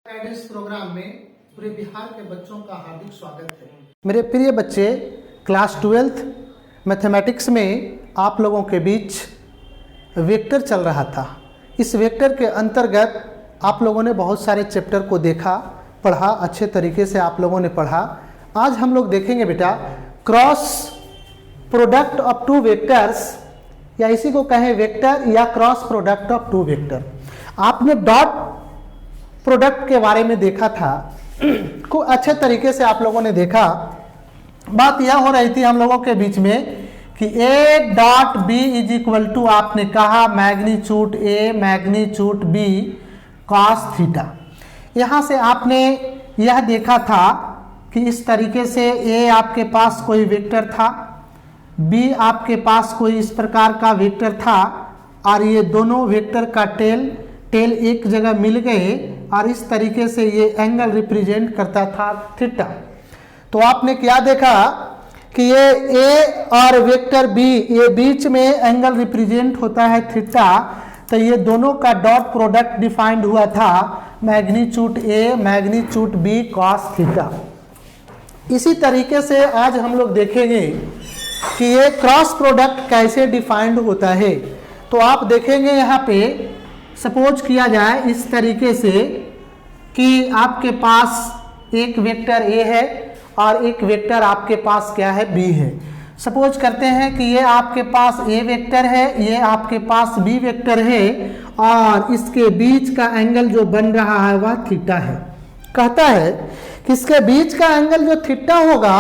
Guidance programme में पूरे बिहार के बच्चों का हार्दिक स्वागत है। मेरे प्रिय बच्चे, क्लास 12th मैथमेटिक्स में आप लोगों के बीच वेक्टर चल रहा था। इस वेक्टर के अंतर्गत आप लोगों ने बहुत सारे चैप्टर को देखा, पढ़ा, अच्छे तरीके से आप लोगों ने पढ़ा। आज हम लोग देखेंगे बेटा cross product of two vectors, या इसी को कहें वेक्टर या cross product of two vector. आपने डॉट प्रोडक्ट के बारे में देखा था, को अच्छे तरीके से आप लोगों ने देखा। बात यह हो रही थी हम लोगों के बीच में कि A dot B is equal to, आपने कहा magnitude A magnitude B cos theta. यहाँ से आपने यह देखा था कि इस तरीके से ए आपके पास कोई वेक्टर था, बी आपके पास कोई इस प्रकार का वेक्टर था, और ये दोनों वेक्टर का टेल एक जगह मिल गए और इस तरीके से ये एंगल रिप्रेजेंट करता था थीटा। तो आपने क्या देखा कि ये ए और वेक्टर बी, ये बीच में एंगल रिप्रेजेंट होता है थीटा। तो ये दोनों का डॉट प्रोडक्ट डिफाइंड हुआ था magnitude A magnitude B cos theta. इसी तरीके से आज हम लोग देखेंगे कि ये क्रॉस प्रोडक्ट कैसे डिफाइंड होता है। तो आप देखेंगे यहाँ पे सपोज किया जाए इस तरीके से कि आपके पास एक वेक्टर ए है और एक वेक्टर आपके पास क्या है, बी है। सपोज करते हैं कि ये आपके पास ए वेक्टर है, ये आपके पास बी वेक्टर है, और इसके बीच का एंगल जो बन रहा है वह थीटा है। कहता है कि इसके बीच का एंगल जो थीटा होगा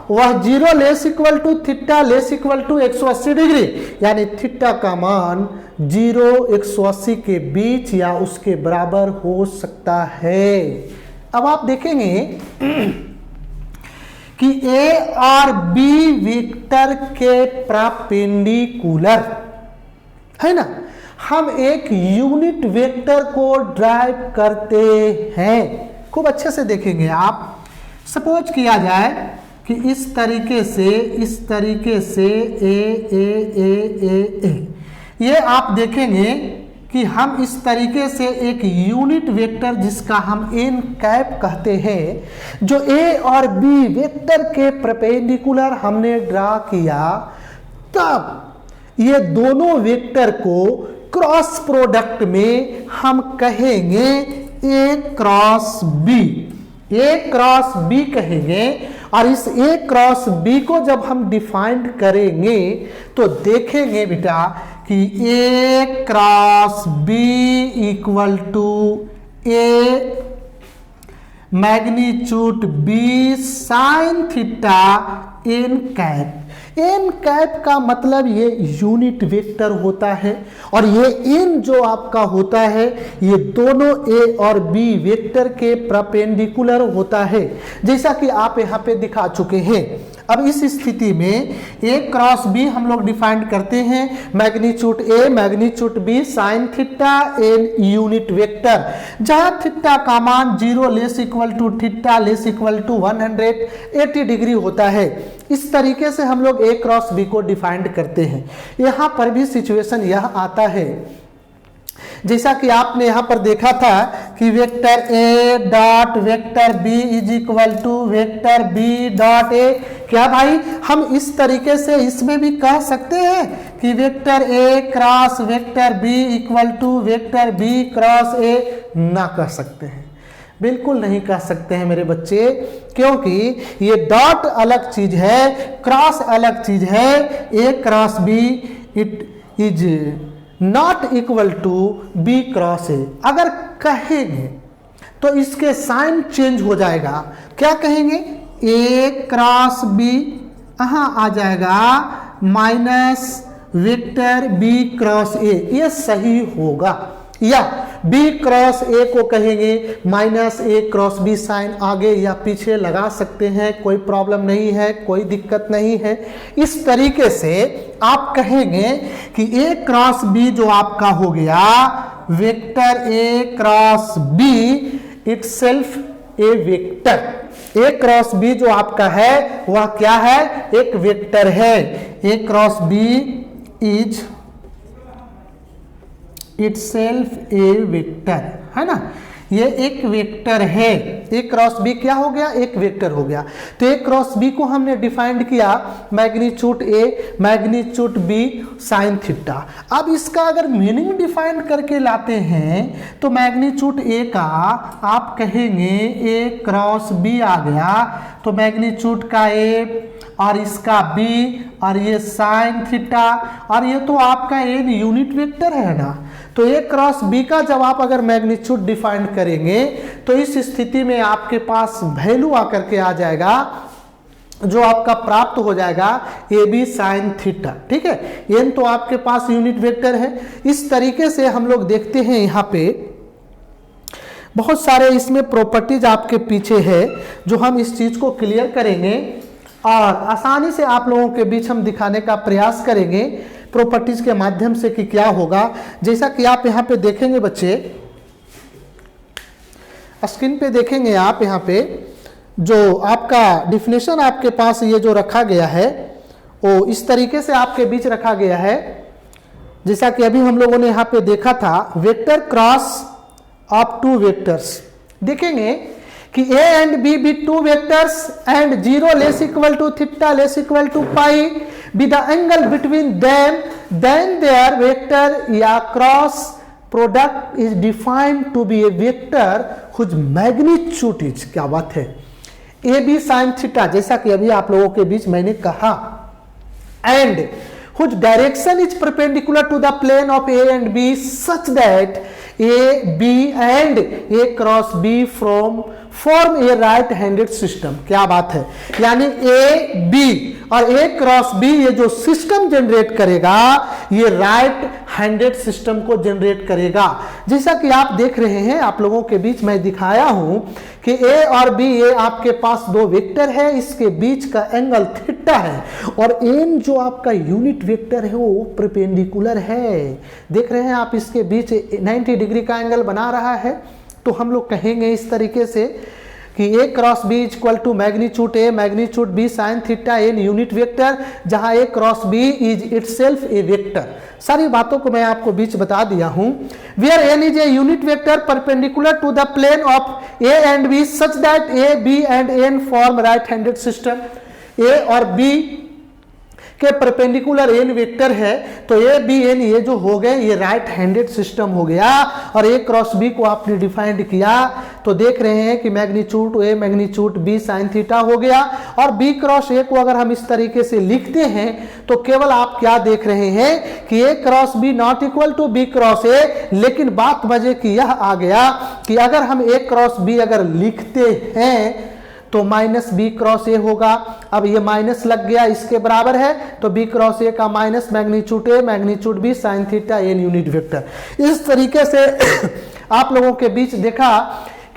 वह 0 less equal to theta less equal to 180 degree, यानी थीटा का मान 0 180 के बीच या उसके बराबर हो सकता है। अब आप देखेंगे कि ए और बी वेक्टर के परपेंडिकुलर है ना, हम एक यूनिट वेक्टर को ड्राइव करते हैं। खूब अच्छे से देखेंगे आप। सपोज किया जाए कि इस तरीके से ए ये आप देखेंगे कि हम इस तरीके से एक यूनिट वेक्टर जिसका हम एन कैप कहते हैं, जो ए और बी वेक्टर के परपेंडिकुलर हमने ड्रा किया, तब ये दोनों वेक्टर को क्रॉस प्रोडक्ट में हम कहेंगे ए क्रॉस बी कहेंगे। और इस ए क्रॉस बी को जब हम डिफाइंड करेंगे तो देखेंगे बेटा कि A cross B equal to A magnitude B sine theta N cap. N cap का मतलब ये यूनिट वेक्टर होता है, और ये एन जो आपका होता है ये दोनों ए और बी वेक्टर के परपेंडिकुलर होता है, जैसा कि आप यहाँ पे दिखा चुके हैं। अब इस स्थिति में ए क्रॉस बी हम लोग डिफाइन करते हैं magnitude A magnitude B sine theta N unit vector, जहां थीटा का मान 0 less equal to theta less equal to 180 degree होता है। इस तरीके से हम लोग ए क्रॉस बी को डिफाइंड करते हैं। यहाँ पर भी सिचुएशन यह आता है जैसा कि आपने यहाँ पर देखा था कि vector A dot vector B is equal to vector B dot A. क्या भाई, हम इस तरीके से इसमें भी कह सकते हैं कि vector A cross vector B equal to vector B cross A? ना कह सकते हैं, बिल्कुल नहीं कह सकते हैं मेरे बच्चे, क्योंकि ये डॉट अलग चीज है, क्रॉस अलग चीज है। A cross B it is not equal to B cross A. अगर कहेंगे तो इसके साइन चेंज हो जाएगा। क्या कहेंगे? ए क्रॉस बी यहाँ आ जाएगा minus vector B cross A, ये सही होगा। या बी क्रॉस ए को कहेंगे minus A cross B, sign आगे या पीछे लगा सकते हैं, कोई प्रॉब्लम नहीं है, कोई दिक्कत नहीं है। इस तरीके से आप कहेंगे कि ए क्रॉस बी जो आपका हो गया vector A cross B itself a vector. A cross B जो आपका है वह क्या है? एक वेक्टर है। A cross B is itself a vector, है ना। ये एक वेक्टर है। ए क्रॉस बी क्या हो गया, एक वेक्टर हो गया। तो ए क्रॉस बी को हमने डिफाइंड किया magnitude A magnitude B sine theta. अब इसका अगर मीनिंग डिफाइन करके लाते हैं तो मैग्नीट्यूड ए का आप कहेंगे ए क्रॉस बी आ गया, तो मैग्नीट्यूड का ए और इसका बी और ये साइन थीटा, और ये तो आपका एन यूनिट वेक्टर है ना। तो ए क्रॉस बी का जब आप अगर मैग्नीट्यूड डिफाइन करेंगे तो इस स्थिति में आपके पास वैल्यू आकर के आ जाएगा जो आपका प्राप्त हो जाएगा ए बी साइन थीटा। ठीक है, एन तो आपके पास यूनिट वेक्टर है। इस तरीके से हम लोग देखते हैं यहाँ पे बहुत सारे इसमें प्रॉपर्टीज आपके पीछे है जो हम इस चीज को क्लियर करेंगे और आसानी से आप लोगों के बीच हम दिखाने का प्रयास करेंगे प्रॉपर्टीज के माध्यम से कि क्या होगा। जैसा कि आप यहाँ पे देखेंगे बच्चे, स्क्रीन पे देखेंगे आप यहाँ पे जो आपका डिफिनेशन आपके पास ये जो रखा गया है वो इस तरीके से आपके बीच रखा गया है। जैसा कि अभी हम लोगों ने यहाँ पे देखा था vector cross of two vectors, देखेंगे कि a and b be two vectors and 0 less equal to theta less equal to pi be the angle between them, then their vector या cross product is defined to be a vector whose magnitude is, क्या बात है, a b sin theta, जैसा कि अभी आप लोगों के बीच मैंने कहा, and whose direction is perpendicular to the plane of a and b such that a b and a cross b form A right handed system. क्या बात है, यानी ए बी और ए क्रॉस बी ये जो सिस्टम जनरेट करेगा ये right handed system को जनरेट करेगा। जैसा कि आप देख रहे हैं आप लोगों के बीच मैं दिखाया हूं कि ए और बी ये आपके पास दो वेक्टर है, इसके बीच का एंगल थीटा है और एन जो आपका यूनिट वेक्टर है वो परपेंडिकुलर है। देख रहे हैं आप इसके बीच 90 डिग्री का एंगल बना रहा है। तो हम लोग कहेंगे इस तरीके से कि A cross B equal to magnitude A magnitude B sine theta N unit vector, जहां A cross B is itself a vector. सारी बातों को मैं आपको बीच बता दिया हूं। Where N is a unit vector perpendicular to the plane of A and B such that A B and N form right handed system. A और बी के परपेंडिकुलर एन वेक्टर है तो ए बी एन ये जो हो गए ये right handed system हो गया। और ए क्रॉस बी को आपने डिफाइंड किया तो देख रहे हैं कि magnitude A magnitude B sine theta हो गया। और बी क्रॉस ए को अगर हम इस तरीके से लिखते हैं तो केवल आप क्या देख रहे हैं कि A cross B not equal to B cross A, लेकिन बात मजे की यह आ गया कि अगर हम ए क्रॉस बी अगर लिखते हैं तो माइनस बी क्रॉस ए होगा। अब ये माइनस लग गया, इसके बराबर है तो बी क्रॉस ए का minus magnitude A magnitude B sine theta N unit vector. इस तरीके से आप लोगों के बीच देखा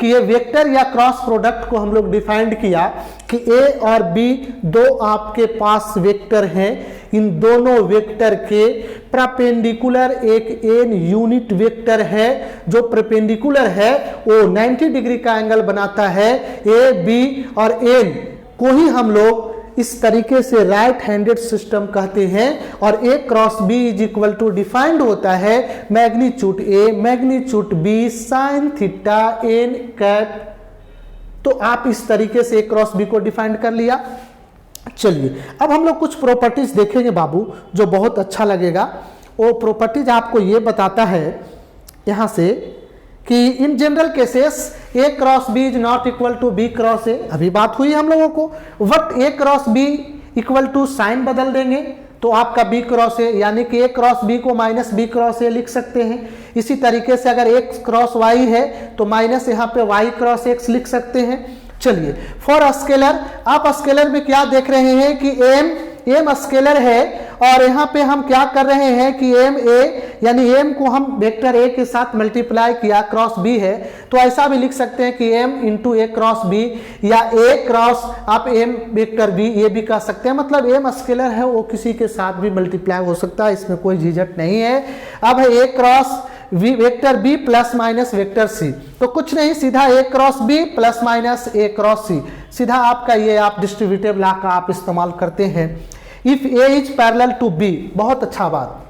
कि ये वेक्टर या क्रॉस प्रोडक्ट को हम लोग डिफाइंड किया कि ए और बी दो आपके पास वेक्टर हैं, इन दोनों वेक्टर के परपेंडिकुलर एक एन यूनिट वेक्टर है। जो परपेंडिकुलर है वो 90 डिग्री का एंगल बनाता है। ए बी और एन को ही हम लोग इस तरीके से राइट हैंडेड सिस्टम कहते हैं। और A cross B is equal to defined होता है magnitude A magnitude B sine theta N cap. तो आप इस तरीके से ए क्रॉस बी को डिफाइंड कर लिया। चलिए अब हम लोग कुछ प्रॉपर्टीज देखेंगे बाबू जो बहुत अच्छा लगेगा। वो प्रॉपर्टीज आपको ये बताता है यहां से कि in general cases A cross B is not equal to B cross A. अभी बात हुई हम लोगों को what A cross B equal to sign बदल देंगे तो आपका बी क्रॉस ए, यानी कि ए क्रॉस बी को माइनस बी क्रॉस ए लिख सकते हैं। इसी तरीके से अगर एक्स क्रॉस वाई है तो माइनस यहाँ पे वाई क्रॉस एक्स लिख सकते हैं। चलिए फॉर स्केलर, आप स्केलर में क्या देख रहे हैं कि एम स्केलर है और यहाँ पे हम क्या कर रहे हैं कि एम ए यानी एम को हम वेक्टर ए के साथ मल्टीप्लाई किया, क्रॉस बी है तो ऐसा भी लिख सकते हैं कि एम इंटू ए क्रॉस बी या ए क्रॉस आप एम वेक्टर बी ये भी कह सकते हैं। मतलब एम स्केलर है वो किसी के साथ भी मल्टीप्लाई हो सकता है, इसमें कोई झिझक नहीं है। अब है A cross V vector B plus minus vector C, तो कुछ नहीं सीधा A cross B plus minus A cross C, सीधा आपका ये आप डिस्ट्रीब्यूटिव लॉ का आप इस्तेमाल करते हैं। If A is parallel to B, बहुत अच्छा बात,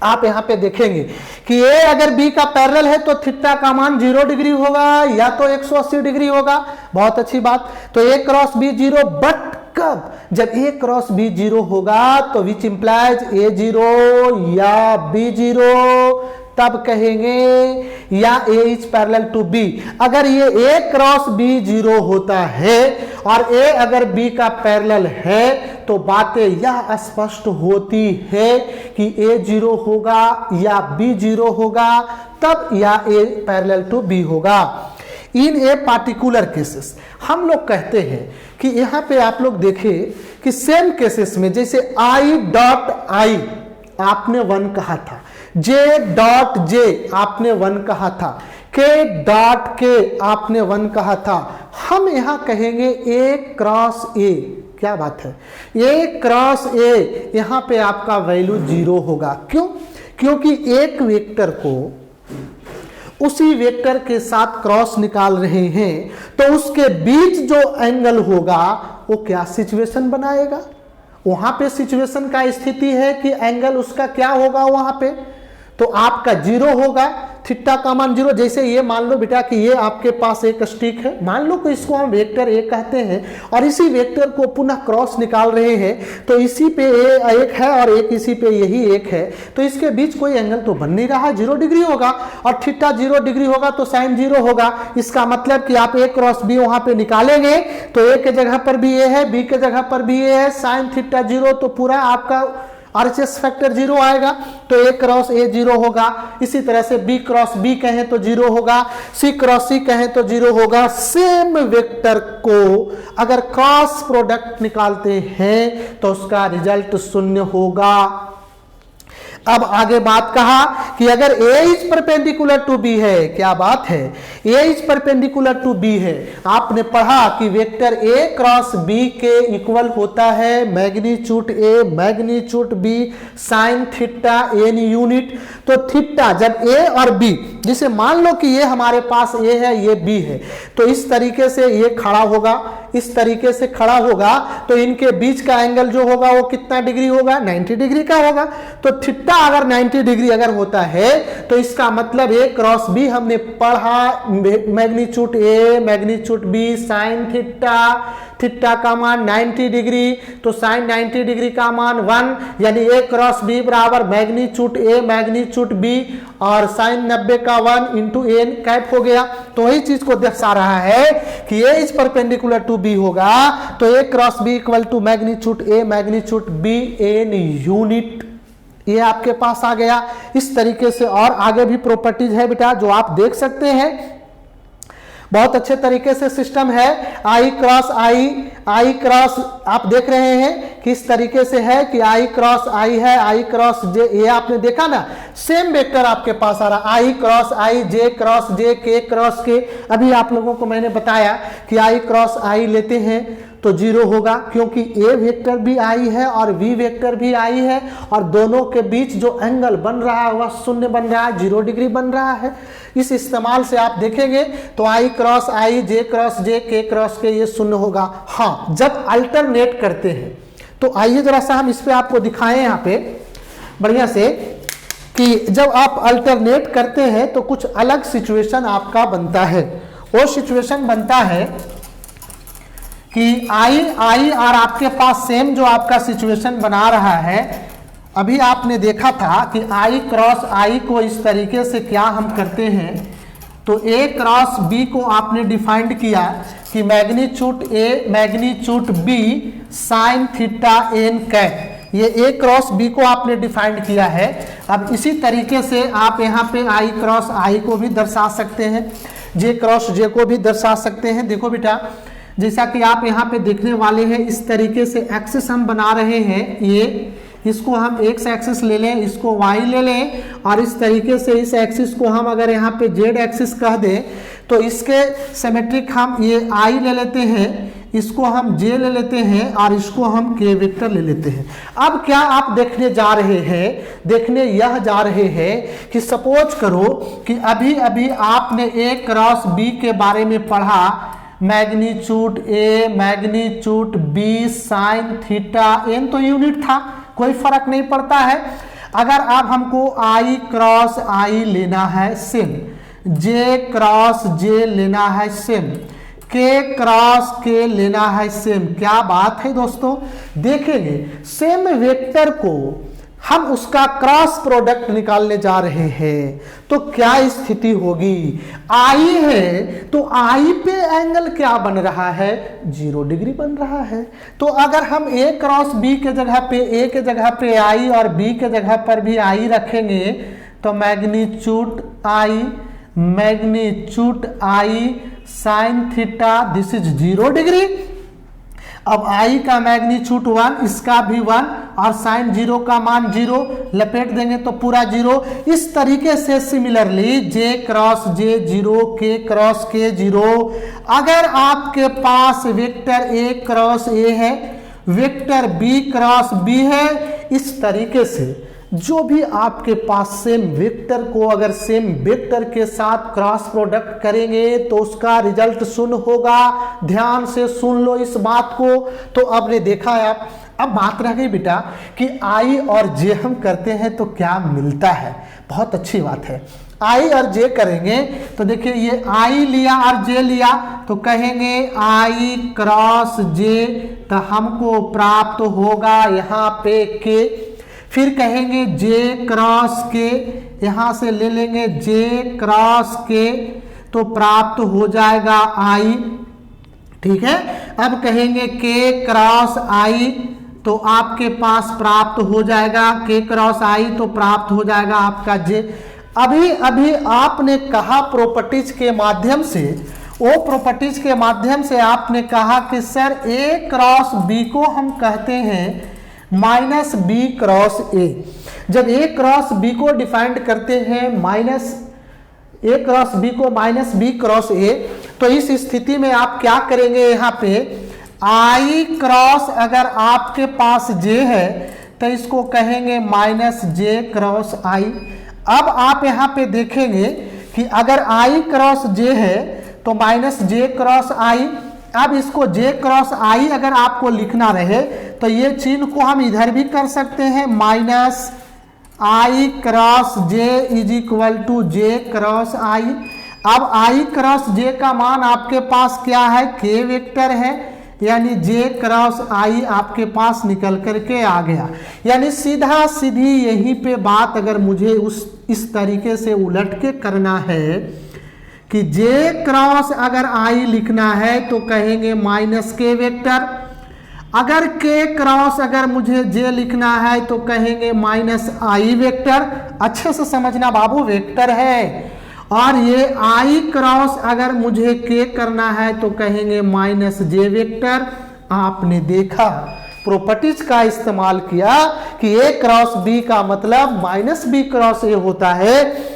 आप यहाँ पे देखेंगे कि ए अगर बी का पैरेलल है तो थीटा का मान 0 डिग्री होगा या तो 180 डिग्री होगा। बहुत अच्छी बात। तो ए क्रॉस बी 0, बट कब? जब ए क्रॉस बी 0 होगा तो विच इंप्लाइज ए 0 या बी 0, तब कहेंगे या ए इज पैरेलल टू बी। अगर ये ए क्रॉस बी 0 होता है और ए अगर बी का पैरेलल है तो बातें यह स्पष्ट होती है कि ए 0 होगा या बी 0 होगा, तब या ए पैरेलल टू बी होगा। इन ए पार्टिकुलर केसेस हम लोग कहते हैं कि यहां पे आप लोग देखें कि सेम केसेस में, जैसे आई डॉट आई आपने 1 कहा था, जे डॉट जे आपने 1 कहा था, के डॉट के आपने 1 कहा था, हम यहां कहेंगे ए क्रॉस ए। क्या बात है, ए क्रॉस ए यहां पे आपका वैल्यू 0 होगा। क्यों? क्योंकि एक वेक्टर को उसी वेक्टर के साथ क्रॉस निकाल रहे हैं तो उसके बीच जो एंगल होगा वो क्या सिचुएशन बनाएगा? वहां पे सिचुएशन का स्थिति है कि एंगल उसका क्या होगा वहां पे, तो आपका 0 होगा, थीटा का मान 0। जैसे ये मान लो बेटा कि ये आपके पास एक स्टिक है, मान लो कि इसको हम वेक्टर ए कहते हैं और इसी वेक्टर को पुनः क्रॉस निकाल रहे हैं तो इसी पे ए एक है और एक इसी पे यही एक है, तो इसके बीच कोई एंगल तो बन नहीं रहा, 0 डिग्री होगा और थीटा 0 डिग्री होगा तो साइन 0 होगा। इसका मतलब कि आप ए क्रॉस बी वहां पे निकालेंगे तो ए के जगह पर भी ए है, बी के जगह पर भी ए है, साइन थीटा 0, तो पूरा आपका आरएचएस फैक्टर 0 आएगा, तो ए क्रॉस ए 0 होगा। इसी तरह से बी क्रॉस बी कहें तो 0 होगा, सी क्रॉस सी कहें तो 0 होगा। सेम वेक्टर को अगर क्रॉस प्रोडक्ट निकालते हैं तो उसका रिजल्ट 0 होगा। अब आगे बात कहा कि अगर A is perpendicular to B है, क्या बात है, A is perpendicular to B है, आपने पढ़ा कि वेक्टर A क्रॉस B के इक्वल होता है magnitude A magnitude B sine theta n unit. तो थीटा जब A और B, जिसे मान लो कि ये हमारे पास A है ये B है, तो इस तरीके से ये खड़ा होगा, इस तरीके से खड़ा होगा, तो इनके बीच का एंगल जो होगा वो कितना डिग्री होगा, 90 डिग्री का होगा। तो थीटा अगर 90 डिग्री अगर होता है तो इसका मतलब ए क्रॉस बी हमने पढ़ा magnitude A magnitude B sine theta, theta का मान 90 डिग्री, तो साइन 90 डिग्री का मान 1, यानी ए क्रॉस बी बराबर मैग्नीट्यूड ए मैग्नीट्यूड बी और साइन 90 का 1 इंटू एन कैप हो गया। तो वही चीज को दर्शा रहा है कि A is perpendicular to B होगा तो A cross B equal to magnitude A magnitude B N unit. ये आपके पास आ गया। इस तरीके से और आगे भी प्रॉपर्टीज है बेटा जो आप देख सकते हैं, बहुत अच्छे तरीके से सिस्टम है। आई क्रॉस आप देख रहे हैं किस तरीके से है कि आई क्रॉस आई है, आई क्रॉस जे, ये आपने देखा ना, सेम वेक्टर आपके पास आ रहा, आई क्रॉस आई, जे क्रॉस जे, के क्रॉस के। अभी आप लोगों को मैंने बताया कि आई क्रॉस आई लेते हैं तो 0 होगा, क्योंकि ए वेक्टर भी आई है और बी वेक्टर भी आई है और दोनों के बीच जो एंगल बन रहा है वह 0 बन रहा है, 0 डिग्री बन रहा है। इस इस्तेमाल से आप देखेंगे तो आई क्रॉस आई, जे क्रॉस जे, के क्रॉस के, ये 0 होगा। हाँ, जब अल्टरनेट करते हैं तो आइए जरा सा हम इस पे आपको दिखाएं यहाँ पे बढ़िया से कि जब आप अल्टरनेट करते हैं तो कुछ अलग सिचुएशन आपका बनता है। वो सिचुएशन बनता है कि आई और आपके पास सेम जो आपका सिचुएशन बना रहा है, अभी आपने देखा था कि आई क्रॉस आई को इस तरीके से क्या हम करते हैं, तो ए क्रॉस बी को आपने डिफाइंड किया कि magnitude A magnitude B sine theta N cap, ये ए क्रॉस बी को आपने डिफाइंड किया है। अब इसी तरीके से आप यहाँ पे आई क्रॉस आई को भी दर्शा सकते हैं, जे क्रॉस जे को भी दर्शा सकते हैं। देखो बेटा, जैसा कि आप यहाँ पे देखने वाले हैं, इस तरीके से एक्सिस हम बना रहे हैं, ये इसको हम एक्स एक्सिस ले लें, इसको वाई ले लें और इस तरीके से इस एक्सिस को हम अगर यहाँ पे जेड एक्सिस कह दें तो इसके सिमेट्रिक हम ये आई ले लेते हैं, इसको हम जे ले लेते हैं और इसको हम के वेक्टर ले लेते हैं। अब क्या आप देखने जा रहे हैं, देखने यह जा रहे हैं कि सपोज करो कि अभी अभी आपने ए क्रॉस बी के बारे में पढ़ा, magnitude A magnitude B sine theta N, तो यूनिट था, कोई फर्क नहीं पड़ता है। अगर अब हमको I क्रॉस I लेना है सेम, J क्रॉस J लेना है सेम, K क्रॉस K लेना है सेम, क्या बात है दोस्तों। देखेंगे सेम वेक्टर को हम उसका क्रॉस प्रोडक्ट निकालने जा रहे हैं तो क्या स्थिति होगी। आई है तो आई पे एंगल क्या बन रहा है, 0 डिग्री बन रहा है। तो अगर हम ए क्रॉस बी के जगह पे, ए के जगह पे आई और बी के जगह पर भी आई रखेंगे तो magnitude I sine theta this is 0 degree. अब आई का मैग्नीट्यूड 1, इसका भी 1 और साइन 0 का मान 0, लपेट देंगे तो पूरा 0। इस तरीके से similarly J cross J 0, K cross K 0। अगर आपके पास वेक्टर A क्रॉस A है, वेक्टर B क्रॉस B है, इस तरीके से जो भी आपके पास सेम वेक्टर को अगर सेम वेक्टर के साथ क्रॉस प्रोडक्ट करेंगे तो उसका रिजल्ट 0 होगा। ध्यान से सुन लो इस बात को। तो आपने देखा है, अब बात रह गई बेटा कि I और J हम करते हैं तो क्या मिलता है। बहुत अच्छी बात है, I और J करेंगे तो देखिए ये I लिया और J लिया तो कहेंगे I क्रॉस J तो हमको प्राप्त होगा यहाँ पे K। फिर कहेंगे J क्रॉस K, यहां से ले लेंगे J क्रॉस K तो प्राप्त हो जाएगा I, ठीक है। अब कहेंगे K क्रॉस I तो आपके पास प्राप्त हो जाएगा K क्रॉस I तो प्राप्त हो जाएगा आपका J। अभी आपने कहा प्रॉपर्टीज के माध्यम से, वो प्रॉपर्टीज के माध्यम से आपने कहा कि सर A क्रॉस B को हम कहते हैं माइनस बी क्रॉस ए। जब ए क्रॉस बी को डिफाइंड करते हैं माइनस ए क्रॉस बी को माइनस बी क्रॉस ए, तो इस स्थिति में आप क्या करेंगे, यहाँ पे आई क्रॉस अगर आपके पास जे है तो इसको कहेंगे माइनस जे क्रॉस आई। अब आप यहाँ पे देखेंगे कि अगर आई क्रॉस जे है तो माइनस जे क्रॉस आई। अब इसको J क्रॉस I अगर आपको लिखना रहे तो ये चिन्ह को हम इधर भी कर सकते हैं, minus I cross J is equal to J cross I। अब I क्रॉस J का मान आपके पास क्या है, K वेक्टर है, यानी J क्रॉस I आपके पास निकल करके आ गया। यानी सीधा सीधी यहीं पे बात अगर मुझे इस तरीके से उलट के करना है कि J क्रॉस अगर I लिखना है तो कहेंगे माइनस K वेक्टर, अगर K क्रॉस अगर मुझे J लिखना है तो कहेंगे माइनस I वेक्टर। अच्छे से समझना बाबू, वेक्टर है। और ये I क्रॉस अगर मुझे K करना है तो कहेंगे माइनस J वेक्टर। आपने देखा प्रॉपर्टीज का इस्तेमाल किया कि A क्रॉस B का मतलब माइनस B क्रॉस A होता है।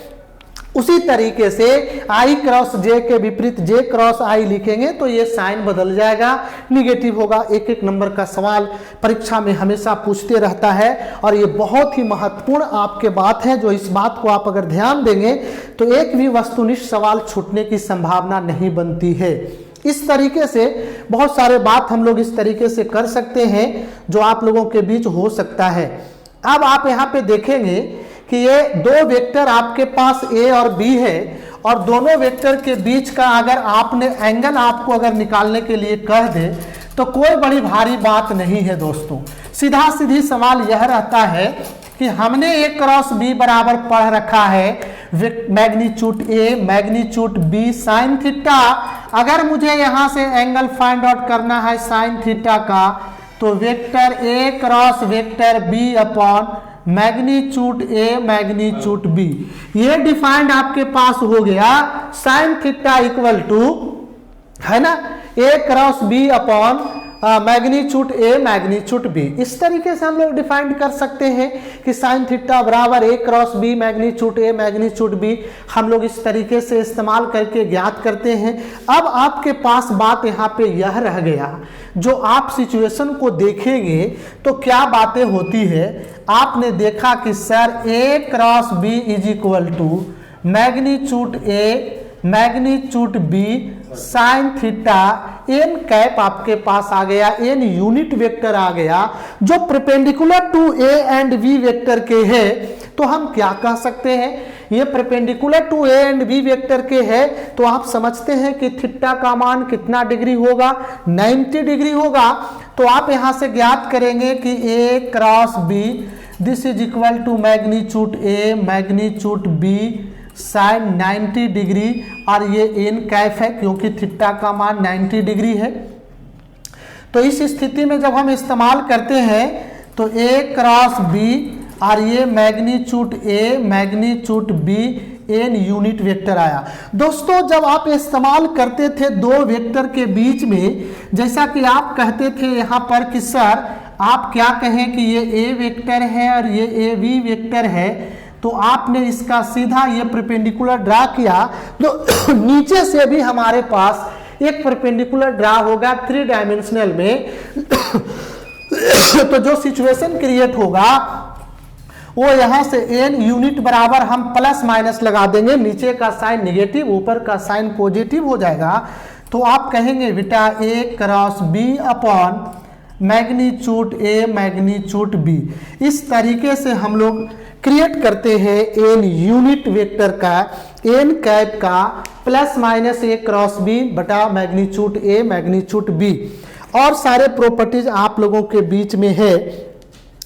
उसी तरीके से I क्रॉस J के विपरीत J क्रॉस I लिखेंगे तो ये साइन बदल जाएगा, निगेटिव होगा। एक नंबर का सवाल परीक्षा में हमेशा पूछते रहता है और ये बहुत ही महत्वपूर्ण आपके बात है, जो इस बात को आप अगर ध्यान देंगे तो एक भी वस्तुनिष्ठ सवाल छूटने की संभावना नहीं बनती है। इस तरीके से बहुत सारे बात हम लोग इस तरीके से कर सकते हैं जो आप लोगों के बीच हो सकता है। अब आप यहाँ पे देखेंगे कि ये दो वेक्टर आपके पास A और B है और दोनों वेक्टर के बीच का अगर आपने एंगल आपको अगर निकालने के लिए कह दे तो कोई बड़ी भारी बात नहीं है दोस्तों। सीधा सीधी सवाल यह रहता है कि हमने A क्रॉस B बराबर पढ़ रखा है magnitude A magnitude B sine theta. अगर मुझे यहाँ से एंगल फाइंड आउट करना है साइन थीटा का तो vector A cross vector B upon magnitude A magnitude B, ये डिफाइंड आपके पास हो गया साइन थीटा इक्वल टू है ना A cross B upon magnitude A magnitude B। इस तरीके से हम लोग डिफाइंड कर सकते हैं कि साइन थीटा बराबर A cross B magnitude A magnitude B। हम लोग इस तरीके से इस्तेमाल करके ज्ञात करते हैं। अब आपके पास बात यहाँ पे यह रह गया, जो आप सिचुएशन को देखेंगे तो क्या बातें होती है। आपने देखा कि sir A cross B is equal to magnitude A magnitude B sine theta N cap आपके पास आ गया, एन यूनिट वेक्टर आ गया जो perpendicular to A and B vector के है। तो हम क्या कह सकते हैं, ये perpendicular to A and B vector के है, तो आप समझते हैं कि थीटा का मान कितना डिग्री होगा, 90 डिग्री होगा। तो आप यहां से ज्ञात करेंगे कि A cross B this is equal to magnitude A magnitude B sine 90 degree, और ये एन कैप है क्योंकि थीटा का मान 90 डिग्री है। तो इस स्थिति में जब हम इस्तेमाल करते हैं तो ए क्रॉस बी और ये magnitude A magnitude B N unit vector आया। दोस्तों जब आप इस्तेमाल करते थे दो वेक्टर के बीच में, जैसा कि आप कहते थे यहाँ पर कि सर आप क्या कहें कि ये ए वेक्टर है और ये ए बी वेक्टर है, तो आपने इसका सीधा ये परपेंडिकुलर ड्रा किया तो नीचे से भी हमारे पास एक परपेंडिकुलर ड्रा होगा 3 डायमेंशनल में। तो जो सिचुएशन क्रिएट होगा वो यहाँ से एन यूनिट बराबर हम प्लस माइनस लगा देंगे, नीचे का साइन निगेटिव ऊपर का साइन पॉजिटिव हो जाएगा। तो आप कहेंगे बेटा A cross B upon magnitude A magnitude B. इस तरीके से हम लोग क्रिएट करते हैं एन यूनिट वेक्टर का, एन कैप का plus minus A cross B बटा मैग्नीट्यूड ए मैग्नीट्यूड बी। और सारे प्रॉपर्टीज आप लोगों के बीच में है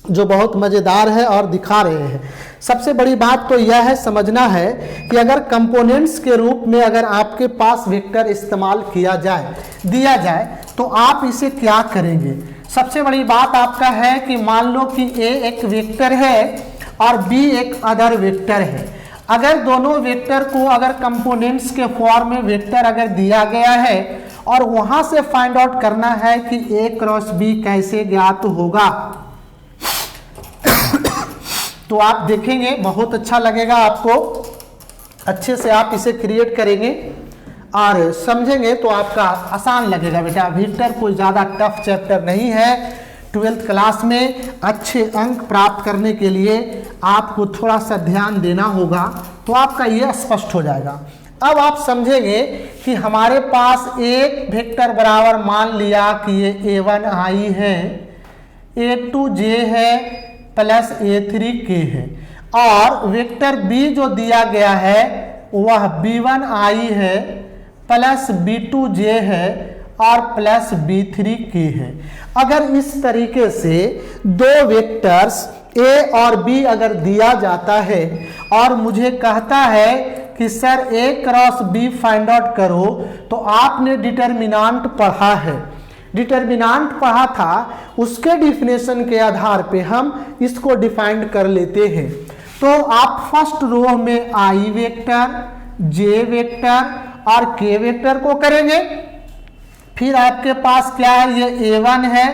जो बहुत मज़ेदार है और दिखा रहे हैं। सबसे बड़ी बात तो यह है, समझना है कि अगर कंपोनेंट्स के रूप में अगर आपके पास वेक्टर इस्तेमाल किया जाए, दिया जाए, तो आप इसे क्या करेंगे। सबसे बड़ी बात आपका है कि मान लो कि ए एक वेक्टर है और बी एक अदर वेक्टर है। अगर दोनों वेक्टर को अगर कंपोनेंट्स के फॉर्म में वेक्टर अगर दिया गया है और वहां से फाइंड आउट करना है कि ए क्रॉस बी कैसे ज्ञात होगा, तो आप देखेंगे बहुत अच्छा लगेगा आपको। अच्छे से आप इसे क्रिएट करेंगे और समझेंगे तो आपका आसान लगेगा बेटा। वेक्टर कोई ज़्यादा टफ चैप्टर नहीं है। 12th क्लास में अच्छे अंक प्राप्त करने के लिए आपको थोड़ा सा ध्यान देना होगा, तो आपका ये स्पष्ट हो जाएगा। अब आप समझेंगे कि हमारे पास एक वेक्टर बराबर मान लिया कि ये a1 i है, a2 j है प्लस a3 k है, और वेक्टर b जो दिया गया है वह b1 i है प्लस b2 j है और प्लस b3 k है। अगर इस तरीके से दो वेक्टर्स a और b अगर दिया जाता है और मुझे कहता है कि sir a cross b find out करो, तो आपने डिटर्मिनांट पढ़ा है, डिटर्मिनांट पढ़ा था, उसके डिफिनेशन के आधार पे हम इसको डिफाइंड कर लेते हैं। तो आप फर्स्ट रो में i वेक्टर, j वेक्टर और k वेक्टर को करेंगे। फिर आपके पास क्या है, ये a1 है,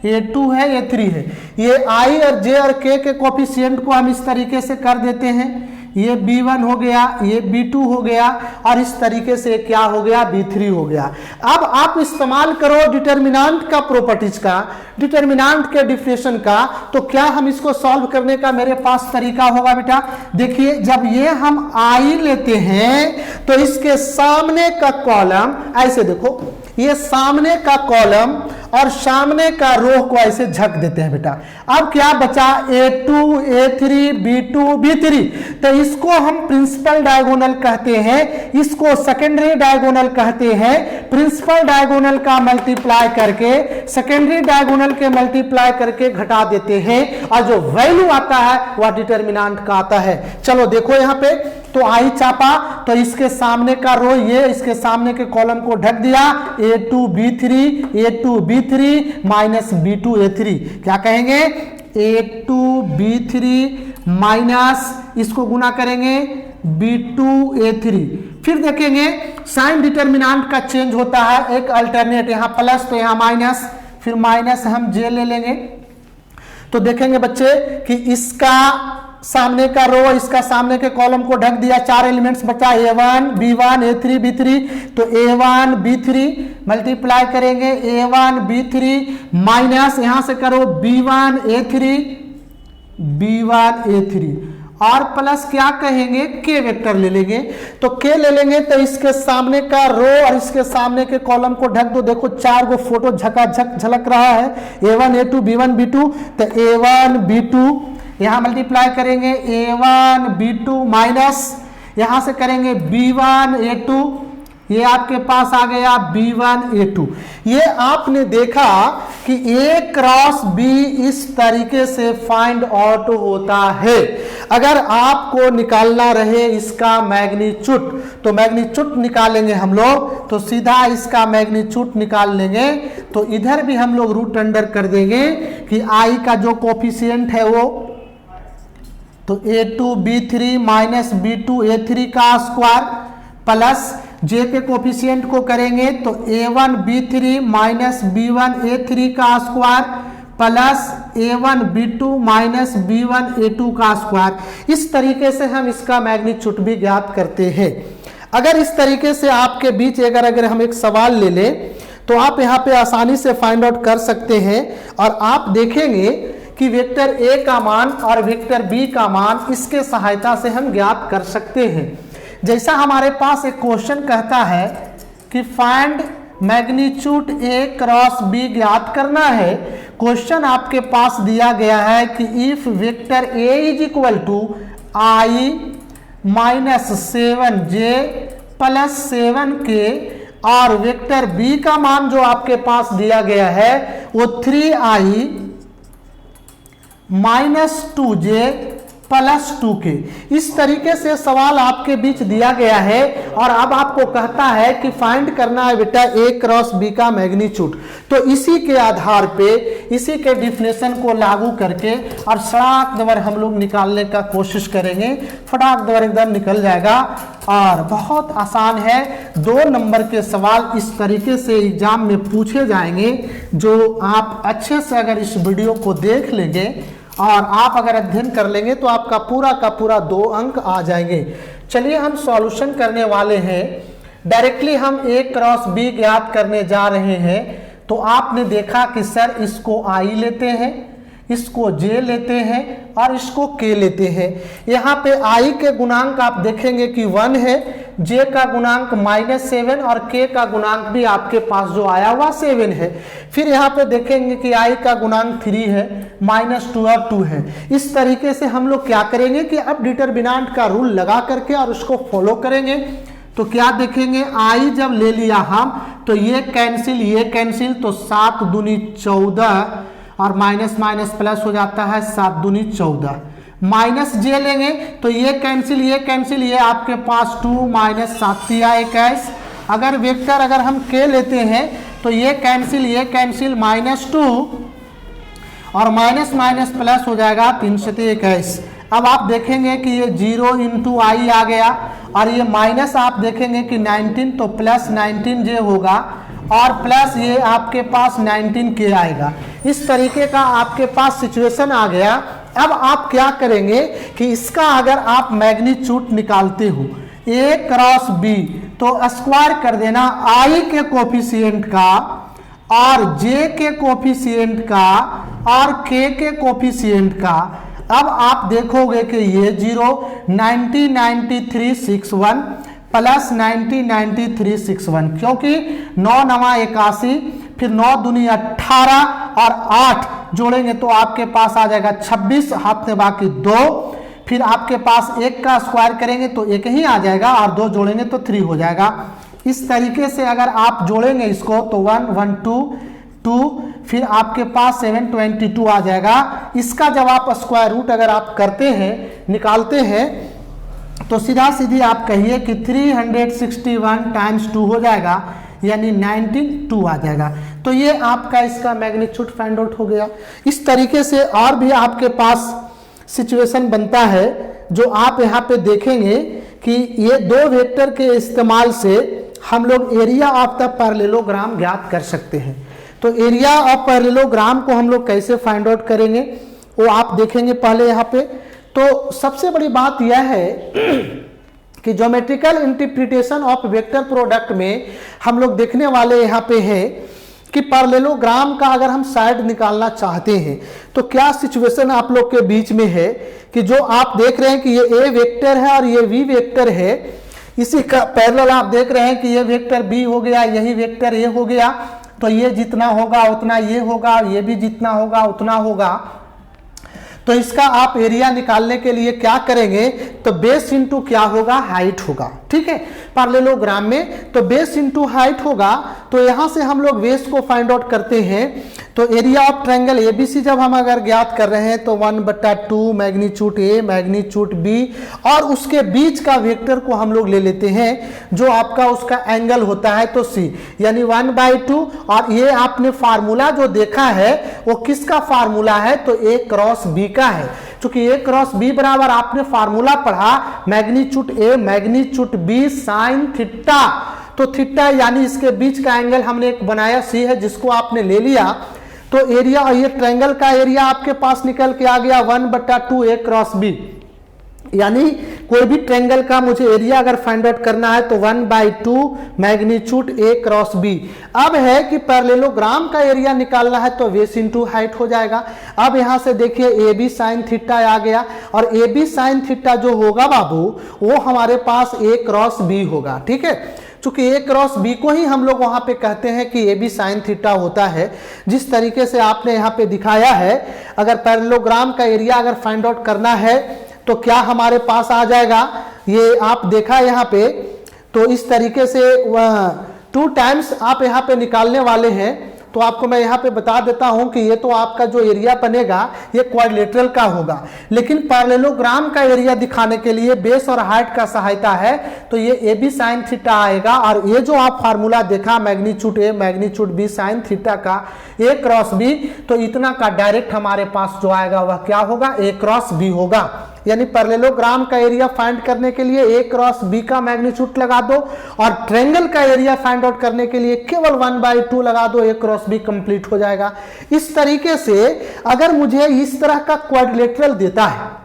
a2 है, a3 है। ये i और j और k के कोफिशिएंट को हम इस तरीके से कर देते हैं, ये b1 हो गया, ये b2 हो गया और इस तरीके से क्या हो गया, b3 हो गया। अब आप इस्तेमाल करो डिटर्मिनांट का प्रॉपर्टीज का, डिटर्मिनांट के डिफिनेशन का, तो क्या हम इसको सॉल्व करने का मेरे पास तरीका होगा बेटा। देखिए जब ये हम i लेते हैं तो इसके सामने का कॉलम ऐसे देखो, ये सामने का कॉलम और सामने का रो को ऐसे झक देते हैं बेटा। अब क्या बचा, a2 a3 b2 b3, तो इसको हम प्रिंसिपल डायगोनल कहते हैं, इसको सेकेंडरी डायगोनल कहते हैं। प्रिंसिपल डायगोनल का मल्टीप्लाई करके सेकेंडरी डायगोनल के मल्टीप्लाई करके घटा देते हैं और जो वैल्यू आता है वह डिटर्मिनांट का आता है। चलो देखो यहाँ पे, तो आई चापा तो इसके सामने का रो ये इसके सामने के कॉलम को ढक दिया, a2 b3 minus b2 a3। क्या कहेंगे, a2 b3 माइनस इसको गुना करेंगे b2 a3। फिर देखेंगे साइन डिटर्मिनांट का चेंज होता है, एक अल्टरनेट, यहाँ प्लस तो यहाँ माइनस, फिर माइनस हम j ले लेंगे। तो देखेंगे बच्चे कि इसका सामने का रो इसका सामने के कॉलम को ढक दिया, 4 एलिमेंट्स बचा, a1 b1 a3 b3। तो a1 b3 मल्टीप्लाई करेंगे a1 b3 माइनस यहाँ से करो b1 a3 b1 a3 और प्लस क्या कहेंगे के वेक्टर ले लेंगे। तो के ले लेंगे तो इसके सामने का रो और इसके सामने के कॉलम को ढक दो। देखो 4 गो फोटो झकाझक झलक रहा है, a1 a2 b1 b2। तो a1 b2 यहां मल्टीप्लाई करेंगे a1 b2 माइनस यहां से करेंगे b1 a2, ये आपके पास आ गया b1 a2। ये आपने देखा कि a क्रॉस b इस तरीके से फाइंड आउट होता है। अगर आपको निकालना रहे इसका मैग्नीट्यूड तो मैग्नीट्यूड निकालेंगे हम लोग, तो सीधा इसका मैग्नीट्यूड निकाल लेंगे। तो इधर भी हम लोग रूट अंडर कर देंगे कि i का जो कोफिशिएंट है वो, तो a2 b3 minus b2 a3 का स्क्वायर प्लस जे के कोफिशिएंट को करेंगे तो a1 b3 minus b1 a3 का square plus a1 b2 minus b1 a2 का स्क्वायर। इस तरीके से हम इसका मैग्नीट्यूड भी ज्ञात करते हैं। अगर इस तरीके से आपके बीच अगर हम एक सवाल ले लें तो आप यहाँ पे आसानी से फाइंड आउट कर सकते हैं। और आप देखेंगे कि वेक्टर a का मान और वेक्टर b का मान इसके सहायता से हम ज्ञात कर सकते हैं। जैसा हमारे पास एक क्वेश्चन कहता है कि find magnitude a cross b ज्ञात करना है। क्वेश्चन आपके पास दिया गया है कि if vector a is equal to i minus 7j plus 7k और वेक्टर b का मान जो आपके पास दिया गया है वो 3i minus 2j plus 2k। इस तरीके से सवाल आपके बीच दिया गया है और अब आपको कहता है कि फाइंड करना है बेटा a क्रॉस b का मैग्नीट्यूड। तो इसी के आधार पे इसी के डिफिनेशन को लागू करके और सड़ाक दवर हम लोग निकालने का कोशिश करेंगे। फटाक दवर एकदम निकल जाएगा और बहुत आसान है। 2 नंबर के सवाल इस तरीके से एग्जाम में पूछे जाएंगे जो आप अच्छे से अगर इस वीडियो को देख लेंगे और आप अगर अध्ययन कर लेंगे तो आपका पूरा का पूरा 2 अंक आ जाएंगे। चलिए हम सॉल्यूशन करने वाले हैं। डायरेक्टली हम a क्रॉस b ज्ञात करने जा रहे हैं। तो आपने देखा कि सर इसको i लेते हैं, इसको j लेते हैं और इसको k लेते हैं। यहाँ पे i के गुणांक आप देखेंगे कि 1 है, j का गुणांक -7 और k का गुणांक भी आपके पास जो आया हुआ 7 है। फिर यहाँ पे देखेंगे कि i का गुणांक 3 है, -2 और 2 है। इस तरीके से हम लोग क्या करेंगे कि अब डिटरमिनेंट का रूल लगा करके और उसको फॉलो करेंगे। तो क्या देखेंगे i जब ले लिया हम तो ये कैंसिल तो 7 दूनी 14 और माइनस माइनस प्लस हो जाता है 7 दूनी 14। माइनस जे लेंगे तो ये कैंसिल ये आपके पास 2 माइनस 7 21। अगर वेक्टर अगर हम के लेते हैं तो ये कैंसिल -2 और माइनस माइनस प्लस हो जाएगा 3 से 21। अब आप देखेंगे कि ये 0 इंटू आई आ गया और ये माइनस आप देखेंगे कि 19 तो प्लस 19j होगा और प्लस ये आपके पास 19k आएगा। इस तरीके का आपके पास सिचुएशन आ गया। अब आप क्या करेंगे कि इसका अगर आप मैग्नीट्यूड निकालते हो a क्रॉस b तो स्क्वायर कर देना i के कोफिशिएंट का और j के कोफिशिएंट का और k के कोफिशिएंट का। अब आप देखोगे कि ये 0 909361 प्लस 909361 क्योंकि 9 9 81 फिर 9 दूनी 18 और 8 जोड़ेंगे तो आपके पास आ जाएगा 26, हाथ में बाकी 2। फिर आपके पास 1 का स्क्वायर करेंगे तो 1 ही आ जाएगा और 2 जोड़ेंगे तो 3 हो जाएगा। इस तरीके से अगर आप जोड़ेंगे इसको तो 1 1 2 2 फिर आपके पास 722 आ जाएगा। इसका जब आप स्क्वायर रूट अगर आप करते हैं निकालते हैं तो सीधा सीधी आप कहिए कि 361 टाइम्स 2 हो जाएगा यानी 19 आ जाएगा। तो ये आपका इसका मैग्नीट्यूड फाइंड आउट हो गया। इस तरीके से और भी आपके पास सिचुएशन बनता है जो आप यहाँ पे देखेंगे कि ये 2 वेक्टर के इस्तेमाल से हम लोग एरिया ऑफ द पैरेललोग्राम ज्ञात कर सकते हैं। तो एरिया ऑफ पैरेललोग्राम को हम लोग कैसे फाइंड आउट करेंगे वो आप देखेंगे पहले यहाँ पे। तो सबसे बड़ी बात यह है कि geometrical interpretation of vector product में हम लोग देखने वाले यहाँ पे है कि पैरेललोग्राम का अगर हम साइड निकालना चाहते हैं तो क्या सिचुएशन आप लोग के बीच में है कि जो आप देख रहे हैं कि ये ए वेक्टर है और ये वी वेक्टर है, इसी का पैरेलल आप देख रहे हैं कि ये वेक्टर बी हो गया, यही वेक्टर ए हो गया, तो ये जितना होगा उतना ये होगा, ये भी जितना होगा उतना होगा। तो इसका आप एरिया निकालने के लिए क्या करेंगे, तो बेस इंटू क्या होगा, हाइट होगा। ठीक है, पैरेललोग्राम में तो बेस इंटू हाइट होगा। तो यहां से हम लोग बेस को फाइंड आउट करते हैं। तो एरिया ऑफ ट्रायंगल एबीसी जब हम अगर ज्ञात कर रहे हैं तो 1/2 मैग्नीट्यूड ए मैग्नीट्यूड बी, और उसके बीच का वेक्टर को हम लोग ले लेते हैं जो आपका उसका एंगल होता है तो सी, यानी 1/2। और ये आपने फार्मूला जो देखा है वो किसका फार्मूला है, तो ए क्रॉस बी का है। चूंकि ए क्रॉस बी बराबर आपने फार्मूला पढ़ा magnitude A magnitude B sine theta, तो थीटा यानी इसके बीच का एंगल हमने एक बनाया सी है जिसको आपने ले लिया। तो एरिया, ये ट्रायंगल का एरिया आपके पास निकल के आ गया 1/2 ए क्रॉस बी, यानी कोई भी ट्रायंगल का मुझे एरिया अगर फाइंड आउट करना है तो 1/2 मैग्नीट्यूड ए क्रॉस बी। अब है कि पैरेललोग्राम का एरिया निकालना है तो बेस इंटू हाइट हो जाएगा। अब यहां से देखिए ए बी साइन थीटा आ गया, और ए बी साइन थीटा जो होगा बाबू वो हमारे पास ए क्रॉस बी होगा। ठीक है, चूंकि ए क्रॉस बी को ही हम लोग वहां पे कहते हैं कि ए बी साइन थीटा होता है, जिस तरीके से आपने यहाँ पे दिखाया है। अगर पैरेललोग्राम का एरिया अगर फाइंड आउट करना है तो क्या हमारे पास आ जाएगा, ये आप देखा यहाँ पे, तो इस तरीके से 2 टाइम्स आप यहाँ पे निकालने वाले हैं। तो आपको मैं यहाँ पे बता देता हूं कि ये तो आपका जो एरिया बनेगा ये क्वाड्रिलेटरल का होगा, लेकिन पैरेललोग्राम का एरिया दिखाने के लिए बेस और हाइट का सहायता है, तो ये ए बी साइन थीटा आएगा। और ये जो आप फार्मूला देखा magnitude A magnitude B sine theta का ए क्रॉस बी, तो इतना का डायरेक्ट हमारे पास जो आएगा वह क्या होगा, ए क्रॉस बी होगा। यानी पैरेललोग्राम का एरिया फाइंड करने के लिए ए क्रॉस बी का मैग्नीट्यूड लगा दो, और ट्रायंगल का एरिया फाइंड आउट करने के लिए केवल 1/2 लगा दो, ए क्रॉस बी कंप्लीट हो जाएगा। इस तरीके से अगर मुझे इस तरह का क्वाड्रिलेटरल देता है,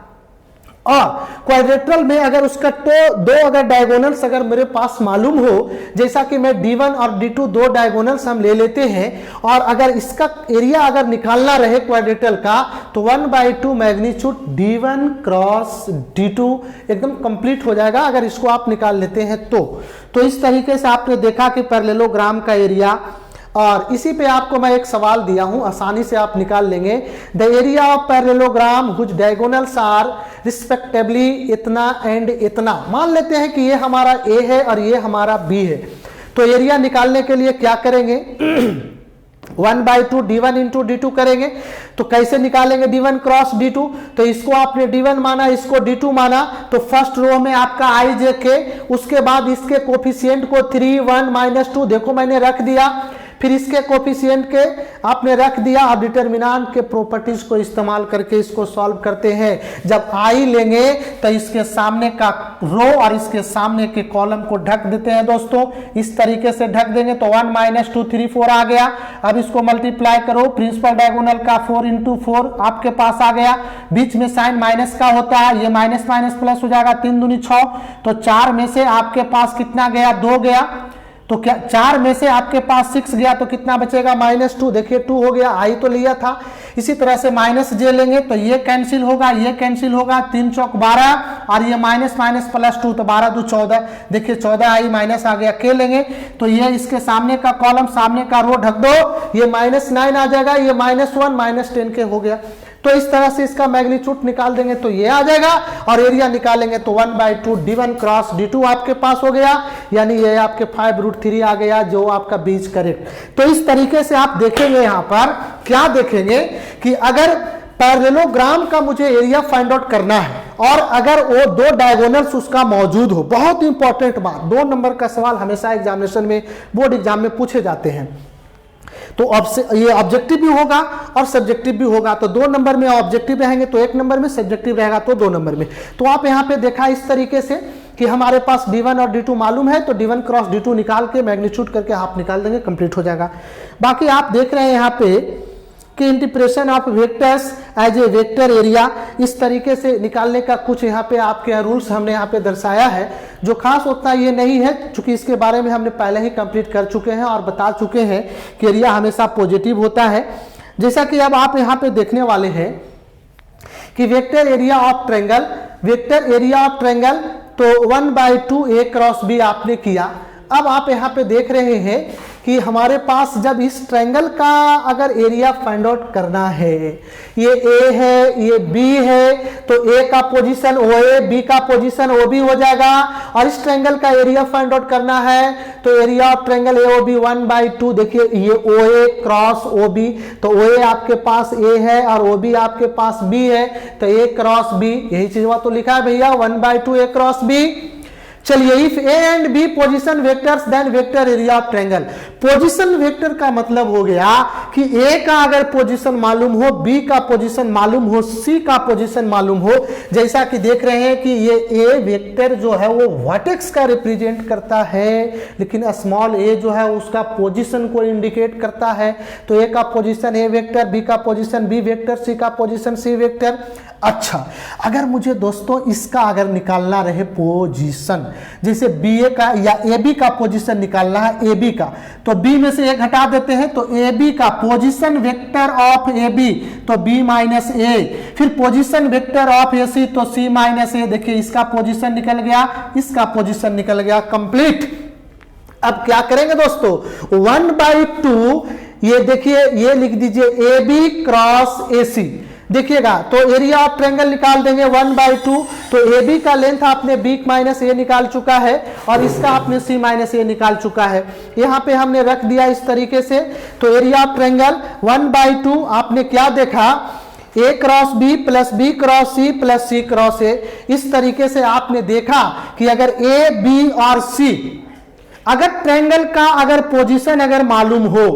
और क्वाड्रिलेटरल में अगर उसका तो दो अगर डायगोनल्स अगर मेरे पास मालूम हो, जैसा कि मैं D1 और D2 दो डायगोनल्स हम ले लेते हैं, और अगर इसका एरिया अगर निकालना रहे क्वाड्रिलेटरल का तो 1/2 मैग्नीट्यूड D1 क्रॉस D2 एकदम कंप्लीट हो जाएगा अगर इसको आप निकाल लेते हैं तो इस तरीके से आपने देखा कि पैरेललोग्राम का एरिया। और इसी पे आपको मैं एक सवाल दिया हूं, आसानी से आप निकाल लेंगे। The area of parallelogram which diagonals are respectively इतना एंड इतना। मान लेते हैं कि ये हमारा ए है और ये हमारा बी है, तो एरिया निकालने के लिए क्या करेंगे 1/2 D1 इंटू D2 करेंगे। तो कैसे निकालेंगे D1 क्रॉस D2, तो इसको आपने D1 माना, इसको D2 माना, तो फर्स्ट रो में आपका I J K, उसके बाद इसके कोफिशिएंट को 3 1 -2 देखो मैंने रख दिया, फिर इसके कोफिशिएंट के आपने रख दिया। अब डिटर्मिनेंट के प्रॉपर्टीज को इस्तेमाल करके इसको सॉल्व करते हैं। जब आई लेंगे तो इसके सामने का रो और इसके सामने के कॉलम को ढक देते हैं दोस्तों, इस तरीके से ढक देंगे तो 1 - 2 3 4 आ गया। अब इसको मल्टीप्लाई करो, प्रिंसिपल डायगोनल का 4 × 4 आपके पास आ गया, बीच में साइन माइनस का होता है, ये माइनस माइनस प्लस हो जाएगा, 3 दूनी 6, तो 4 में से आपके पास कितना गया, 2 गया। तो क्या 4 में से आपके पास 6 गया तो कितना बचेगा, -2। देखिए 2 हो गया, आई तो लिया था। इसी तरह से -j लेंगे तो ये कैंसिल होगा, ये कैंसिल होगा, 3 चौक 12, और ये माइनस माइनस प्लस 2 तो 12 × 2 14। देखिए 14 आई माइनस आ गया, के लेंगे तो ये इसके सामने का कॉलम सामने का रो ढक दो, ये -9 आ जाएगा, ये -1 -10 के हो गया। तो इस तरह से इसका मैग्नीट्यूड निकाल देंगे तो ये आ जाएगा, और एरिया निकालेंगे तो 1/2 D1 क्रॉस D2 आपके पास हो गया, यानी ये आपके 5√3 आ गया, जो आपका बीच करेक्ट। तो इस तरीके से आप देखेंगे यहाँ पर क्या देखेंगे कि अगर पैरेललोग्राम का मुझे एरिया फाइंड आउट करना है और अगर वो दो डायगोनल्स उसका मौजूद हो, बहुत इंपॉर्टेंट बात, 2 नंबर का सवाल हमेशा एग्जामिनेशन में बोर्ड एग्जाम में पूछे जाते हैं। तो ये ऑब्जेक्टिव भी होगा और सब्जेक्टिव भी होगा। तो 2 नंबर में ऑब्जेक्टिव रहेंगे तो 1 नंबर में, सब्जेक्टिव रहेगा तो 2 नंबर में। तो आप यहाँ पे देखा इस तरीके से कि हमारे पास D1 और D2 मालूम है, तो D1 क्रॉस D2 निकाल के मैग्नीट्यूड करके आप निकाल देंगे, कंप्लीट हो जाएगा। बाकी आप देख रहे हैं यहाँ पे कि interpretation of vectors as a vector area, इस तरीके से निकालने का कुछ यहाँ पे आपके यहाँ रूल्स हमने यहाँ पे दर्शाया है, जो खास उतना ये नहीं है क्योंकि इसके बारे में हमने पहले ही कंप्लीट कर चुके हैं और बता चुके हैं कि एरिया हमेशा पॉजिटिव होता है। जैसा कि अब आप यहाँ पे देखने वाले हैं कि vector area of triangle, vector area of triangle तो 1/2 A क्रॉस B आपने किया। अब आप यहाँ पे देख रहे हैं कि हमारे पास जब इस ट्रायंगल का अगर एरिया फाइंड आउट करना है, ये A है, ये B है, तो A का पोजीशन OA, B का पोजीशन OB हो जाएगा। और इस ट्रायंगल का एरिया फाइंड आउट करना है तो एरिया ऑफ ट्रायंगल AOB 1/2, देखिए ये OA क्रॉस OB, तो OA आपके पास A है और OB आपके पास B है, तो A क्रॉस B, यही चीज तो लिखा है भैया 1/2 A क्रॉस B। चलिए, if A and B position vectors then vector area of triangle. Position vector का मतलब हो गया कि ए का अगर पोजीशन मालूम हो, बी का पोजीशन मालूम हो, सी का पोजीशन मालूम हो। जैसा कि देख रहे हैं कि ये ए वेक्टर जो है वो वर्टेक्स का रिप्रेजेंट करता है, लेकिन स्मॉल ए जो है उसका पोजीशन को इंडिकेट करता है। तो ए का पोजीशन ए वेक्टर, बी का पोजीशन बी वेक्टर, सी का पोजीशन सी वेक्टर। अच्छा, अगर मुझे दोस्तों इसका अगर निकालना रहे पोजीशन, जैसे बी ए का या ए बी का पोजीशन निकालना है ए बी का, तो बी में से एक हटा देते हैं, तो ए बी का position vector of A B तो बी माइनस ए, फिर position vector of A C तो सी माइनस ए। देखिए इसका पोजीशन निकल गया, इसका पोजीशन निकल गया, कंप्लीट। अब क्या करेंगे दोस्तों, 1/2 ये देखिए ये लिख दीजिए ए बी क्रॉस ए सी। देखिएगा तो एरिया ऑफ ट्रायंगल निकाल देंगे 1/2, तो ए बी का लेंथ आपने बी माइनस ए निकाल चुका है और इसका आपने सी माइनस ए निकाल चुका है। यहाँ पे हमने रख दिया इस तरीके से। तो एरिया ऑफ ट्रायंगल 1/2 आपने क्या देखा, A cross B plus B cross C plus C cross A. इस तरीके से आपने देखा कि अगर ए बी और सी अगर ट्रायंगल का अगर पोजीशन अगर मालूम हो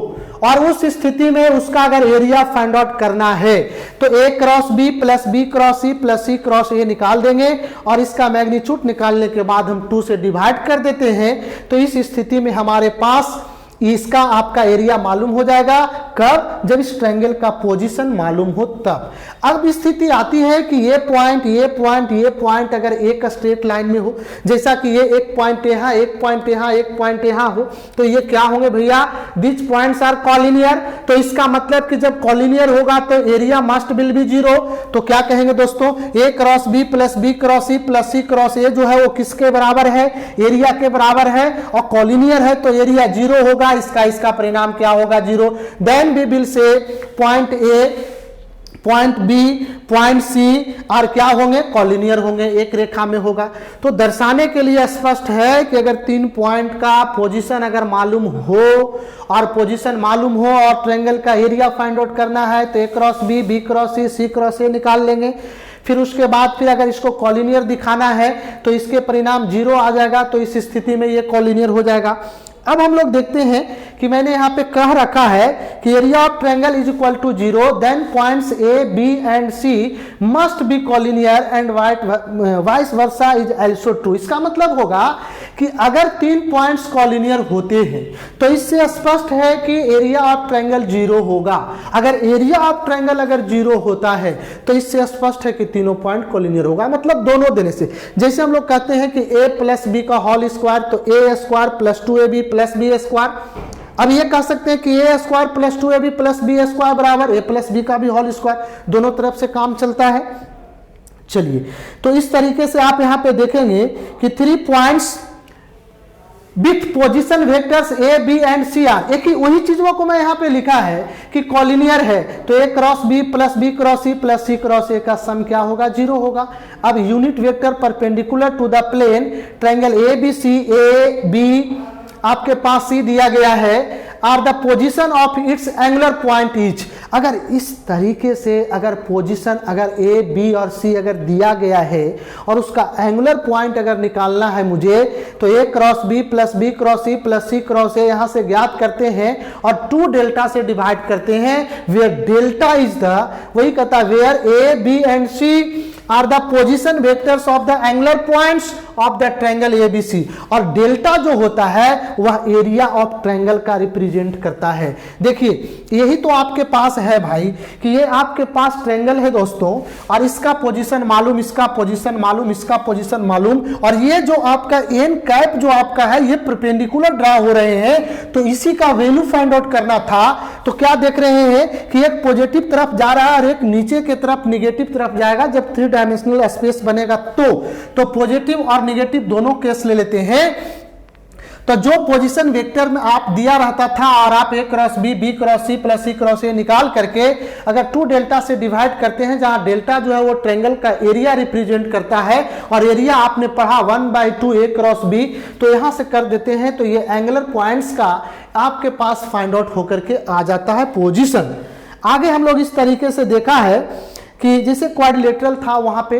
और उस स्थिति में उसका अगर एरिया फाइंड आउट करना है तो A cross B plus B cross C plus C cross A निकाल देंगे और इसका मैग्नीट्यूड निकालने के बाद हम 2 से डिवाइड कर देते हैं। तो इस स्थिति में हमारे पास इसका आपका एरिया मालूम हो जाएगा। कब, जब इस ट्रायंगल का पोजीशन मालूम हो तब। अब स्थिति आती है कि ये पॉइंट ये पॉइंट ये पॉइंट अगर एक स्ट्रेट लाइन में हो, जैसा कि ये एक पॉइंट यहाँ एक पॉइंट यहाँ एक पॉइंट यहाँ हो, तो ये क्या होंगे भैया, दिस पॉइंट्स आर कॉलिनियर। तो इसका मतलब कि जब कॉलिनियर होगा तो एरिया मस्ट विल बी 0। तो क्या कहेंगे दोस्तों, A cross B plus B cross C plus C cross A जो है वो किसके बराबर है, एरिया के बराबर है। और कॉलिनियर है तो एरिया 0 होगा, इसका परिणाम क्या होगा, 0। Then we will say point A point B point C और क्या होंगे, कॉलिनियर होंगे, एक रेखा में होगा। तो दर्शाने के लिए स्पष्ट है कि अगर 3 पॉइंट का पोजीशन अगर मालूम हो और पोजीशन मालूम हो और ट्रायंगल का एरिया फाइंड आउट करना है तो A cross B B cross C cross A निकाल लेंगे। फिर उसके बाद फिर अगर इसको कॉलिनियर दिखाना है तो इसके परिणाम 0 आ जाएगा, तो इस स्थिति में ये कॉलिनियर हो जाएगा। अब हम लोग देखते हैं कि मैंने यहाँ पे कह रखा है कि area of triangle is equal to 0, then points A B and C must be collinear and vice versa is also true. इसका मतलब होगा कि अगर 3 पॉइंट्स कॉलिनियर होते हैं तो इससे स्पष्ट है कि एरिया ऑफ ट्रायंगल 0 होगा। अगर एरिया ऑफ ट्रायंगल अगर 0 होता है तो इससे स्पष्ट है कि तीनों पॉइंट कॉलिनियर होगा, मतलब दोनों देने से। जैसे हम लोग कहते हैं कि a प्लस बी का होल स्क्वायर तो a square plus 2ab plus B square. अब ये कह सकते हैं कि A square plus 2ab plus B square बराबर a प्लस बी का भी होल स्क्वायर, दोनों तरफ से काम चलता है। चलिए, तो इस तरीके से आप यहाँ पे देखेंगे कि 3 points with position vectors A B and C are, एक ही वही चीजों को मैं यहाँ पे लिखा है कि कॉलिनियर है तो A cross B plus B cross C plus C cross A का सम क्या होगा, 0 होगा। अब unit vector perpendicular to the plane triangle A B C, A B आपके पास सी दिया गया है और the position of its angular point is. अगर इस तरीके से अगर पोजीशन अगर ए बी और सी अगर दिया गया है और उसका एंगुलर पॉइंट अगर निकालना है मुझे, तो A cross B plus B cross C plus C cross A यहां से ज्ञात करते हैं और 2 डेल्टा से डिवाइड करते हैं। वेयर डेल्टा इज द, वही कहता है where A B and C are the position vectors of the angular points of the triangle ABC. और डेल्टा जो होता है वह एरिया ऑफ ट्रायंगल का रिप्रेजेंट करता है। देखिए यही तो आपके पास है भाई कि ये आपके पास ट्रायंगल है दोस्तों, और इसका पोजीशन मालूम, इसका पोजीशन मालूम, इसका पोजीशन मालूम, और ये जो आपका एन कैप जो आपका है ये परपेंडिकुलर ड्रा हो रहे हैं, तो इसी का वैल्यू फाइंड आउट करना था। तो क्या देख रहे हैं कि एक पॉजिटिव तरफ जा रहा है और एक नीचे की तरफ निगेटिव तरफ जाएगा। जब 3 डायमेंशनल स्पेस बनेगा तो पॉजिटिव और निगेटिव दोनों केस ले लेते हैं। तो जो पोजीशन वेक्टर में आप दिया रहता था और आप a cross B, B cross C plus C cross A निकाल करके अगर 2 डेल्टा से डिवाइड करते हैं, जहां डेल्टा जो है वो ट्रायंगल का एरिया रिप्रेजेंट करता है, और एरिया आपने पढ़ा 1/2 a क्रॉस बी, तो यहां से कर देते हैं तो ये एंगुलर पॉइंट्स का आपके पास फाइंड आउट होकर के आ जाता है पोजीशन। आगे हम लोग इस तरीके से देखा है कि जैसे क्वाड्रिलेटरल था वहां पे,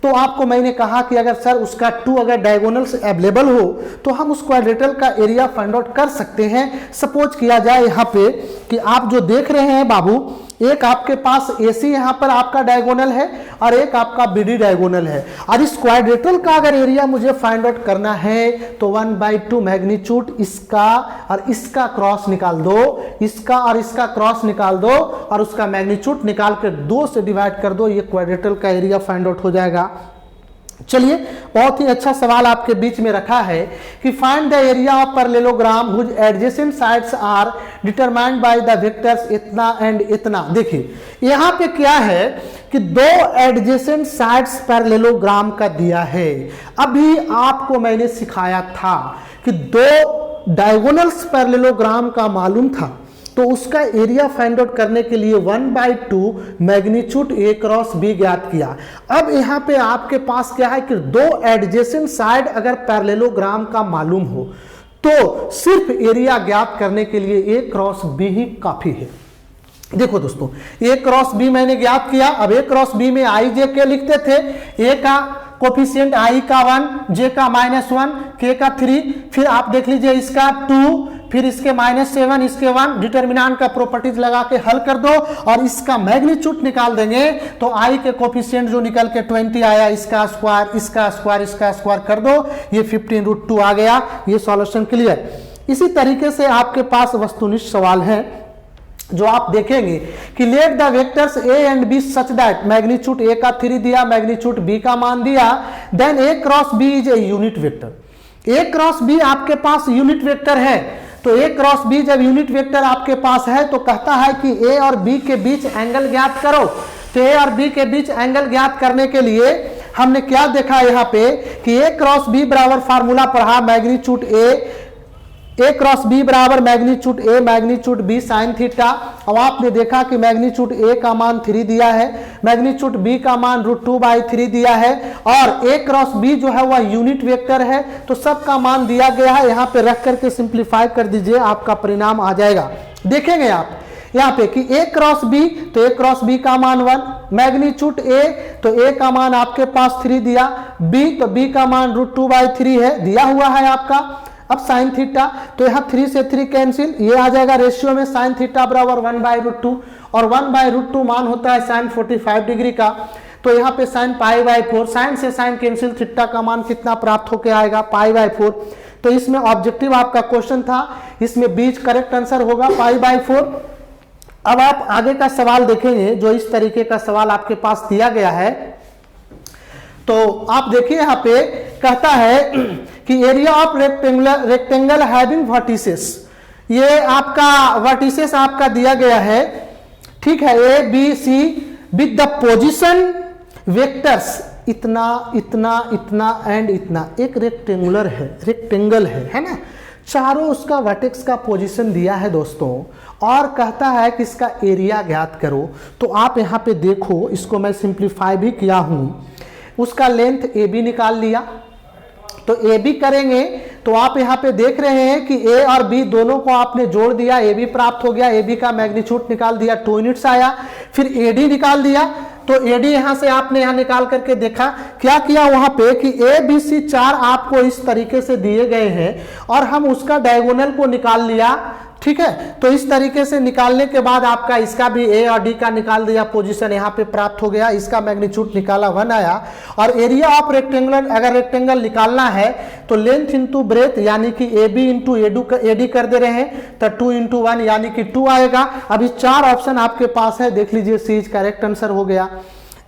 तो आपको मैंने कहा कि अगर सर उसका 2 अगर डायगोनल्स अवेलेबल हो तो हम उस क्वाड्रेटल का एरिया फाइंड आउट कर सकते हैं। सपोज किया जाए यहाँ पे कि आप जो देख रहे हैं बाबू, एक आपके पास AC यहाँ पर आपका डायगोनल है और एक आपका BD डायगोनल है, और इस क्वाड्रेटल का अगर एरिया मुझे फाइंड आउट करना है तो 1/2 मैग्नीट्यूड इसका और इसका क्रॉस निकाल दो, इसका और इसका क्रॉस निकाल दो, और उसका मैग्नीट्यूड निकाल कर 2 से डिवाइड कर दो, ये क्वाड्रेटल का एरिया फाइंड आउट हो जाएगा। चलिए, बहुत ही अच्छा सवाल आपके बीच में रखा है कि find the area of parallelogram which adjacent sides are determined by the vectors इतना एंड इतना। देखिए यहां पे क्या है कि 2 एडजेसेंट साइड्स पैरेललोग्राम का दिया है। अभी आपको मैंने सिखाया था कि 2 डायगोनल्स पैरेललोग्राम का मालूम था, तो उसका एरिया फाइंड आउट करने के लिए 1/2 मैग्नीट्यूड a क्रॉस b ज्ञात किया। अब यहाँ पे आपके पास क्या है कि 2 एडजेसेंट साइड अगर पैरेललोग्राम का मालूम हो तो सिर्फ एरिया ज्ञात करने के लिए a क्रॉस b ही काफी है। देखो दोस्तों, a क्रॉस b मैंने ज्ञात किया। अब a क्रॉस b में i j के लिखते थे, a का कोफिशिएंट i का 1, j का -1, k का 3, फिर आप देख लीजिए इसका 2, फिर इसके -7, इसके 1, डिटर्मिनेंट का प्रॉपर्टीज लगा के हल कर दो और इसका मैग्नीट्यूड निकाल देंगे तो i के कोफिशिएंट जो निकल के 20 आया, इसका स्क्वायर, इसका स्क्वायर, इसका स्क्वायर कर दो, ये 15√2 आ गया। ये सॉल्यूशन क्लियर। इसी तरीके से आपके पास वस्तुनिष्ठ सवाल है जो आप देखेंगे कि let the vectors a and b such that magnitude a का 3 दिया, मैग्नीट्यूड b का मान दिया, then a cross b is a unit vector. a cross b आपके पास यूनिट वेक्टर है, तो a क्रॉस b जब यूनिट वेक्टर आपके पास है तो कहता है कि a और b के बीच एंगल ज्ञात करो। तो a और b के बीच एंगल ज्ञात करने के लिए हमने क्या देखा यहाँ पे कि a क्रॉस b बराबर फार्मूला पढ़ा, मैग्नीट्यूड a क्रॉस b बराबर magnitude a magnitude b sine theta. अब आपने देखा कि मैग्नीट्यूड a का मान 3 दिया है, मैग्नीट्यूड b का मान √2/3 दिया है, और a क्रॉस b जो है वह यूनिट वेक्टर है, तो सबका मान दिया गया है। यहाँ पे रख करके सिंप्लीफाई कर दीजिए, आपका परिणाम आ जाएगा। देखेंगे आप यहाँ पे कि a क्रॉस b, तो a क्रॉस b का मान 1, मैग्नीट्यूड a, तो a का मान आपके पास 3 दिया, b तो b का मान √2/3 है दिया हुआ है आपका। अब साइन थीटा, तो यहाँ 3 से 3 कैंसिल, ये आ जाएगा रेशियो में साइन थीटा बराबर 1/√2, और 1/√2 मान होता है साइन 45 डिग्री का, तो यहाँ पे साइन π/4, साइन से साइन कैंसिल, थीटा का मान कितना प्राप्त होके आएगा π/4। तो इसमें ऑब्जेक्टिव आपका क्वेश्चन था, इसमें बीच करेक्ट आंसर होगा π/4। अब आप आगे का सवाल देखेंगे जो इस तरीके का सवाल आपके पास दिया गया है, तो आप देखिए यहाँ पे कहता है कि area of rectangle having vertices, ये आपका वर्टिसेस आपका दिया गया है, ठीक है, A B C with the position vectors इतना इतना इतना एंड इतना। एक रेक्टेंगुलर है, रेक्टेंगल है ना, चारों उसका वर्टेक्स का पोजीशन दिया है दोस्तों, और कहता है कि इसका एरिया ज्ञात करो। तो आप यहाँ पे देखो, इसको मैं सिंप्लीफाई भी किया हूं, उसका लेंथ ए बी निकाल लिया, तो ए बी करेंगे तो आप यहाँ पे देख रहे हैं कि ए और बी दोनों को आपने जोड़ दिया, ए बी प्राप्त हो गया, ए बी का मैग्नीट्यूड निकाल दिया, 2 यूनिट्स आया, फिर ए डी निकाल दिया, तो ए डी यहाँ से आपने यहाँ निकाल करके देखा क्या किया वहां पे कि ए बी सी 4 आपको इस तरीके से दिए गए हैं और हम उसका डायगोनल को निकाल लिया, ठीक है। तो इस तरीके से निकालने के बाद आपका इसका भी ए और डी का निकाल दिया, पोजीशन यहाँ पे प्राप्त हो गया, इसका मैग्नीट्यूड निकाला 1 आया। और एरिया ऑफ रेक्टेंगुलर, अगर रेक्टेंगल निकालना है तो लेंथ इंटू ब्रेथ यानी कि ए बी इंटू ए डी कर दे रहे हैं, तो 2 इंटू 1 यानी कि 2 आएगा। अभी 4 ऑप्शन आपके पास है, देख लीजिए सी इज करेक्ट आंसर हो गया।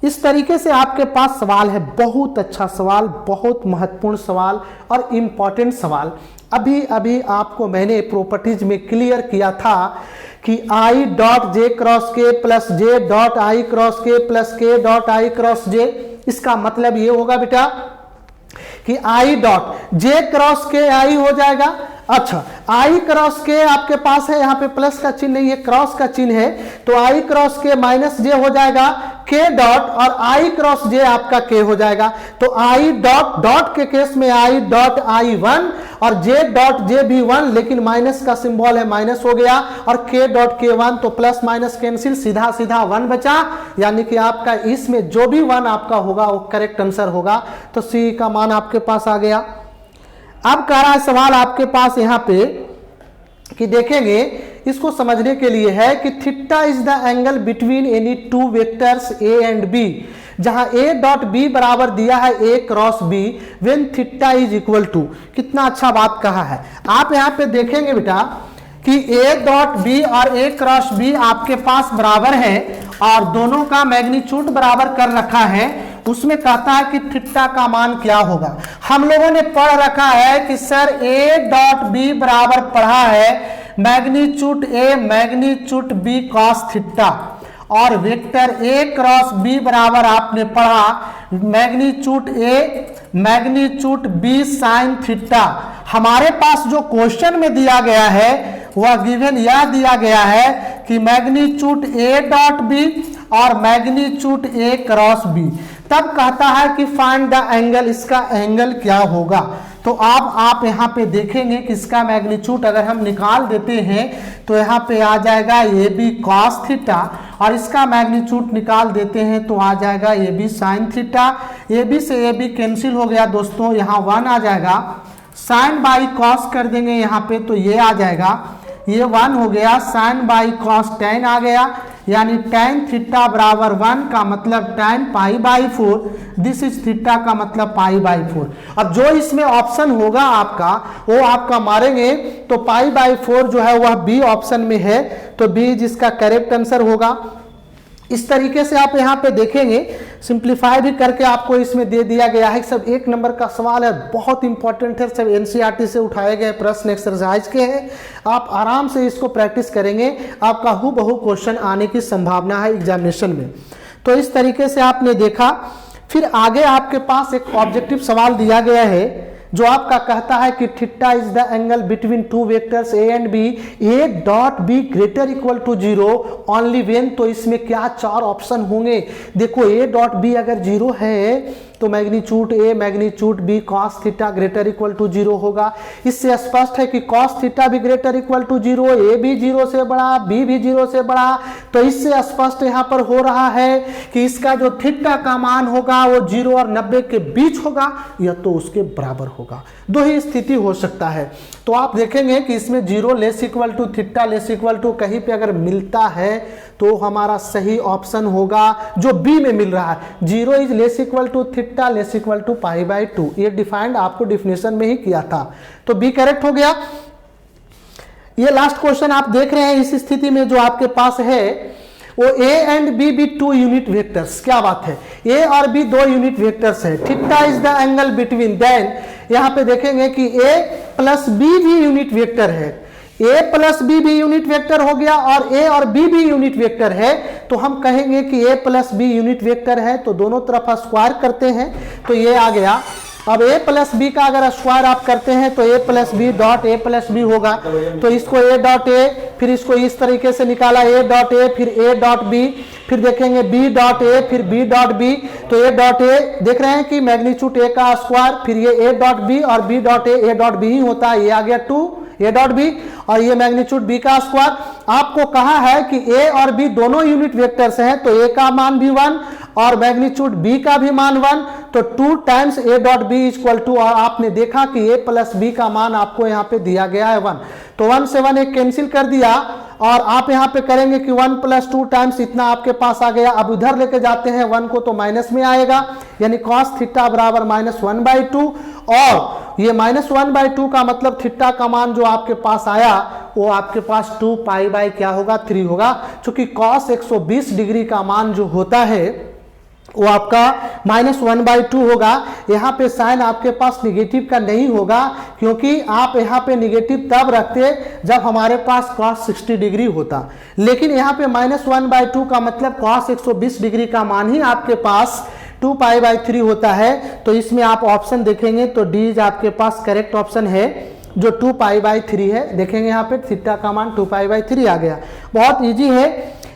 इस तरीके से आपके पास सवाल है, बहुत अच्छा सवाल, बहुत महत्वपूर्ण सवाल और इंपॉर्टेंट सवाल। अभी अभी आपको मैंने प्रॉपर्टीज में क्लियर किया था कि आई डॉट जे क्रॉस के plus J dot I cross के प्लस के डॉट आई क्रॉस जे, इसका मतलब ये होगा बेटा कि आई डॉट जे क्रॉस के आई हो जाएगा। अच्छा, आई क्रॉस के आपके पास है, यहाँ पे प्लस का चिन्ह नहीं है, क्रॉस का चिन्ह है, तो आई क्रॉस के माइनस जे हो जाएगा के डॉट, और आई क्रॉस जे आपका के हो जाएगा। तो आई डॉट डॉट के केस में आई डॉट आई 1 और जे डॉट जे भी 1, लेकिन माइनस का सिंबल है, माइनस हो गया, और के डॉट के 1, तो प्लस माइनस कैंसिल, सीधा सीधा 1 बचा, यानी कि आपका इसमें जो भी 1 आपका होगा वो करेक्ट आंसर होगा। तो सी का मान आपके पास आ गया। अब कह रहा है सवाल आपके पास यहाँ पे कि देखेंगे, इसको समझने के लिए है कि theta is the angle between any two vectors A and B, जहां ए डॉट बी बराबर दिया है A cross B when theta is equal to. कितना अच्छा बात कहा है। आप यहाँ पे देखेंगे बेटा कि ए डॉट बी और ए क्रॉस बी आपके पास बराबर है और दोनों का मैग्नीट्यूड बराबर कर रखा है। उसमें कहता है कि थीटा का मान क्या होगा। हम लोगों ने पढ़ रखा है कि सर ए डॉट बी बराबर पढ़ा है magnitude A magnitude B cos theta, और वेक्टर ए क्रॉस बी बराबर आपने पढ़ा magnitude A magnitude B sine theta. हमारे पास जो क्वेश्चन में दिया गया है वह गिवन यह दिया गया है कि मैग्नीट्यूड ए डॉट बी और मैग्नीट्यूड ए क्रॉस बी। तब कहता है कि फाइंड द एंगल, इसका एंगल क्या होगा। तो आप यहाँ पे देखेंगे कि इसका मैग्नीट्यूड अगर हम निकाल देते हैं तो यहाँ पे आ जाएगा ए बी कॉस थीटा, और इसका मैग्नीट्यूड निकाल देते हैं तो आ जाएगा A B sine theta. A B से ए बी कैंसिल हो गया दोस्तों, यहाँ 1 आ जाएगा, साइन बाई कॉस कर देंगे यहाँ पे तो ये आ जाएगा, ये 1 हो गया, साइन बाई कॉस टेन आ गया, यानी tan थीटा बराबर 1 का मतलब tan pi by 4, this is theta का मतलब पाई बाई 4। अब जो इसमें ऑप्शन होगा आपका वो आपका मारेंगे तो पाई बाई 4 जो है वह बी ऑप्शन में है, तो बी जिसका करेक्ट आंसर होगा। इस तरीके से आप यहाँ पे देखेंगे, सिंप्लीफाई भी करके आपको इसमें दे दिया गया है। सब 1 नंबर का सवाल है, बहुत इंपॉर्टेंट है, सब एनसीईआरटी से उठाए गए प्रश्न एक्सरसाइज के हैं। आप आराम से इसको प्रैक्टिस करेंगे, आपका हूबहू क्वेश्चन आने की संभावना है एग्जामिनेशन में। तो इस तरीके से आपने देखा। फिर आगे आपके पास एक ऑब्जेक्टिव सवाल दिया गया है जो आपका कहता है कि theta is the angle between two vectors A and B, A dot B greater equal to 0 only when. तो इसमें क्या 4 ऑप्शन होंगे। देखो ए डॉट बी अगर 0 है तो magnitude A magnitude B cos theta greater equal to 0 होगा। इससे स्पष्ट है कि कॉस थीटा भी ग्रेटर इक्वल टू 0, ए भी 0 से बड़ा, बी भी 0 से बड़ा। तो इससे स्पष्ट यहाँ पर हो रहा है कि इसका जो थीटा का मान होगा वो 0 और 90 के बीच होगा या तो उसके बराबर होगा। दो ही स्थिति हो सकता है। तो आप देखेंगे कि इसमें 0 less equal to theta less equal to कहीं पे अगर मिलता है तो हमारा सही ऑप्शन होगा जो बी में मिल रहा है, 0 is less equal to theta less equal to pi by 2। ये डिफाइंड आपको डिफिनेशन में ही किया था, तो बी करेक्ट हो गया। ये लास्ट क्वेश्चन आप देख रहे हैं। इस स्थिति में जो आपके पास है वो ए एंड बी भी 2 यूनिट वेक्टर्स। क्या बात है, ए और बी 2 यूनिट वेक्टर्स है। Theta is the angle between, then यहां पे देखेंगे कि ए प्लस बी भी यूनिट वेक्टर है, ए प्लस बी भी यूनिट वेक्टर हो गया और ए और बी भी यूनिट वेक्टर है। तो हम कहेंगे कि A plus B unit vector है, तो दोनों तरफ स्क्वायर करते हैं तो ये आ गया। अब a प्लस बी का अगर स्क्वायर आप करते हैं तो a plus B dot A plus B होगा। तो इसको a डॉट ए, फिर इसको इस तरीके से निकाला a डॉट ए, फिर a डॉट बी, फिर देखेंगे b डॉट ए, फिर b डॉट बी। तो a डॉट ए देख रहे हैं कि मैग्नीट्यूड a का स्क्वायर, फिर ये a डॉट बी और b dot A dot B ही होता है, ये आ गया 2 a डॉट बी और ये मैग्नीट्यूड b का स्क्वायर। आपको कहा है कि a और b दोनों यूनिट वेक्टर्स हैं, तो a का मान भी 1 और मैग्नीट्यूड b का भी मान 1। तो 2 times a dot B equal to, और आपने देखा कि a प्लस बी का मान आपको यहाँ पे दिया गया है 1, तो 1 से 1 एक कैंसिल कर दिया, और आप यहाँ पे करेंगे कि 1 प्लस 2 टाइम्स इतना आपके पास आ गया। अब उधर लेके जाते हैं 1 को तो माइनस में आएगा, यानी कॉस थीटा बराबर -1/2, और ये -1/2 का मतलब थीटा का मान जो आपके पास आया वो आपके पास 2 पाई बाई क्या होगा 3 होगा। चूंकि कॉस 120 डिग्री का मान जो होता है वो आपका -1/2 होगा। यहाँ पे साइन आपके पास निगेटिव का नहीं होगा, क्योंकि आप यहाँ पे निगेटिव तब रखते जब हमारे पास cos 60 डिग्री होता, लेकिन यहाँ पे -1/2 का मतलब cos 120 डिग्री का मान ही आपके पास 2 पाई/3 होता है। तो इसमें आप ऑप्शन देखेंगे तो डी आपके पास करेक्ट ऑप्शन है, जो 2 पाई/3 है। देखेंगे यहाँ पे थीटा का मान 2 पाई/3 आ गया। बहुत इजी है।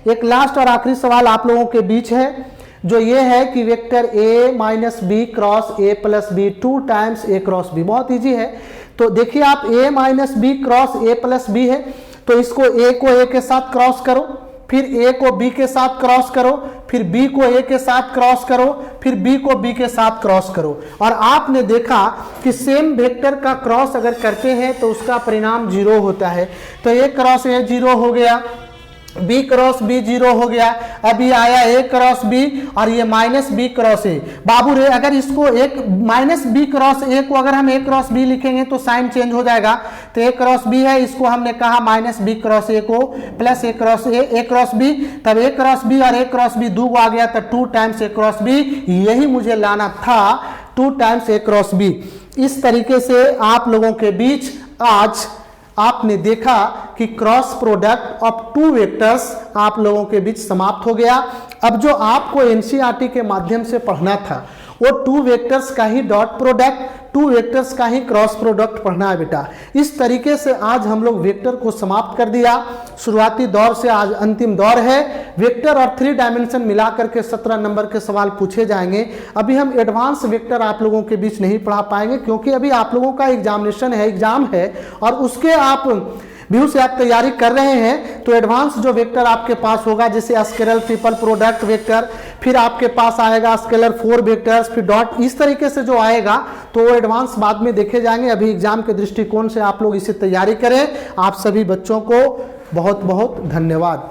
एक लास्ट और आखिरी सवाल आप लोगों के बीच है, जो ये है कि vector a minus B cross a plus B 2 times a cross b। बहुत इजी है। तो देखिए आप a minus B cross a plus B है, तो इसको a को a के साथ क्रॉस करो, फिर a को b के साथ क्रॉस करो, फिर b को a के साथ क्रॉस करो, फिर b को b के साथ क्रॉस करो। और आपने देखा कि सेम वेक्टर का क्रॉस अगर करते हैं तो उसका परिणाम 0 होता है। तो a क्रॉस a 0 हो गया, b क्रॉस b 0 हो गया, अभी आया a क्रॉस b, और ये माइनस b क्रॉस a। बाबू रे अगर इसको एक माइनस b क्रॉस a को अगर हम a क्रॉस b लिखेंगे तो साइन चेंज हो जाएगा। तो a क्रॉस b है, इसको हमने कहा माइनस b क्रॉस a को प्लस a क्रॉस b, तब a क्रॉस b और a क्रॉस b 2 आ गया, तो 2 टाइम्स a क्रॉस b, यही मुझे लाना था 2 टाइम्स a क्रॉस b। इस तरीके से आप लोगों के बीच आज आपने देखा कि क्रॉस प्रोडक्ट ऑफ 2 वेक्टर्स आप लोगों के बीच समाप्त हो गया। अब जो आपको एनसीईआरटी के माध्यम से पढ़ना था वो 2 वेक्टर्स का ही डॉट प्रोडक्ट, 2 वेक्टर्स का ही क्रॉस प्रोडक्ट पढ़ना है बेटा। इस तरीके से आज हम लोग वेक्टर को समाप्त कर दिया। शुरुआती दौर से आज अंतिम दौर है। वेक्टर और 3 डायमेंशन मिलाकर के 17 नंबर के सवाल पूछे जाएंगे। अभी हम एडवांस वेक्टर आप लोगों के बीच नहीं पढ़ा पाएंगे, क्योंकि अभी आप लोगों का एग्जाम है और उसके आप व्यू से आप तैयारी कर रहे हैं। तो एडवांस जो वेक्टर आपके पास होगा, जैसे स्केलर ट्रिपल प्रोडक्ट वेक्टर, फिर आपके पास आएगा स्केलर 4 वेक्टर्स, फिर डॉट, इस तरीके से जो आएगा तो वो एडवांस बाद में देखे जाएंगे। अभी एग्जाम के दृष्टिकोण से आप लोग इसे तैयारी करें। आप सभी बच्चों को बहुत बहुत धन्यवाद।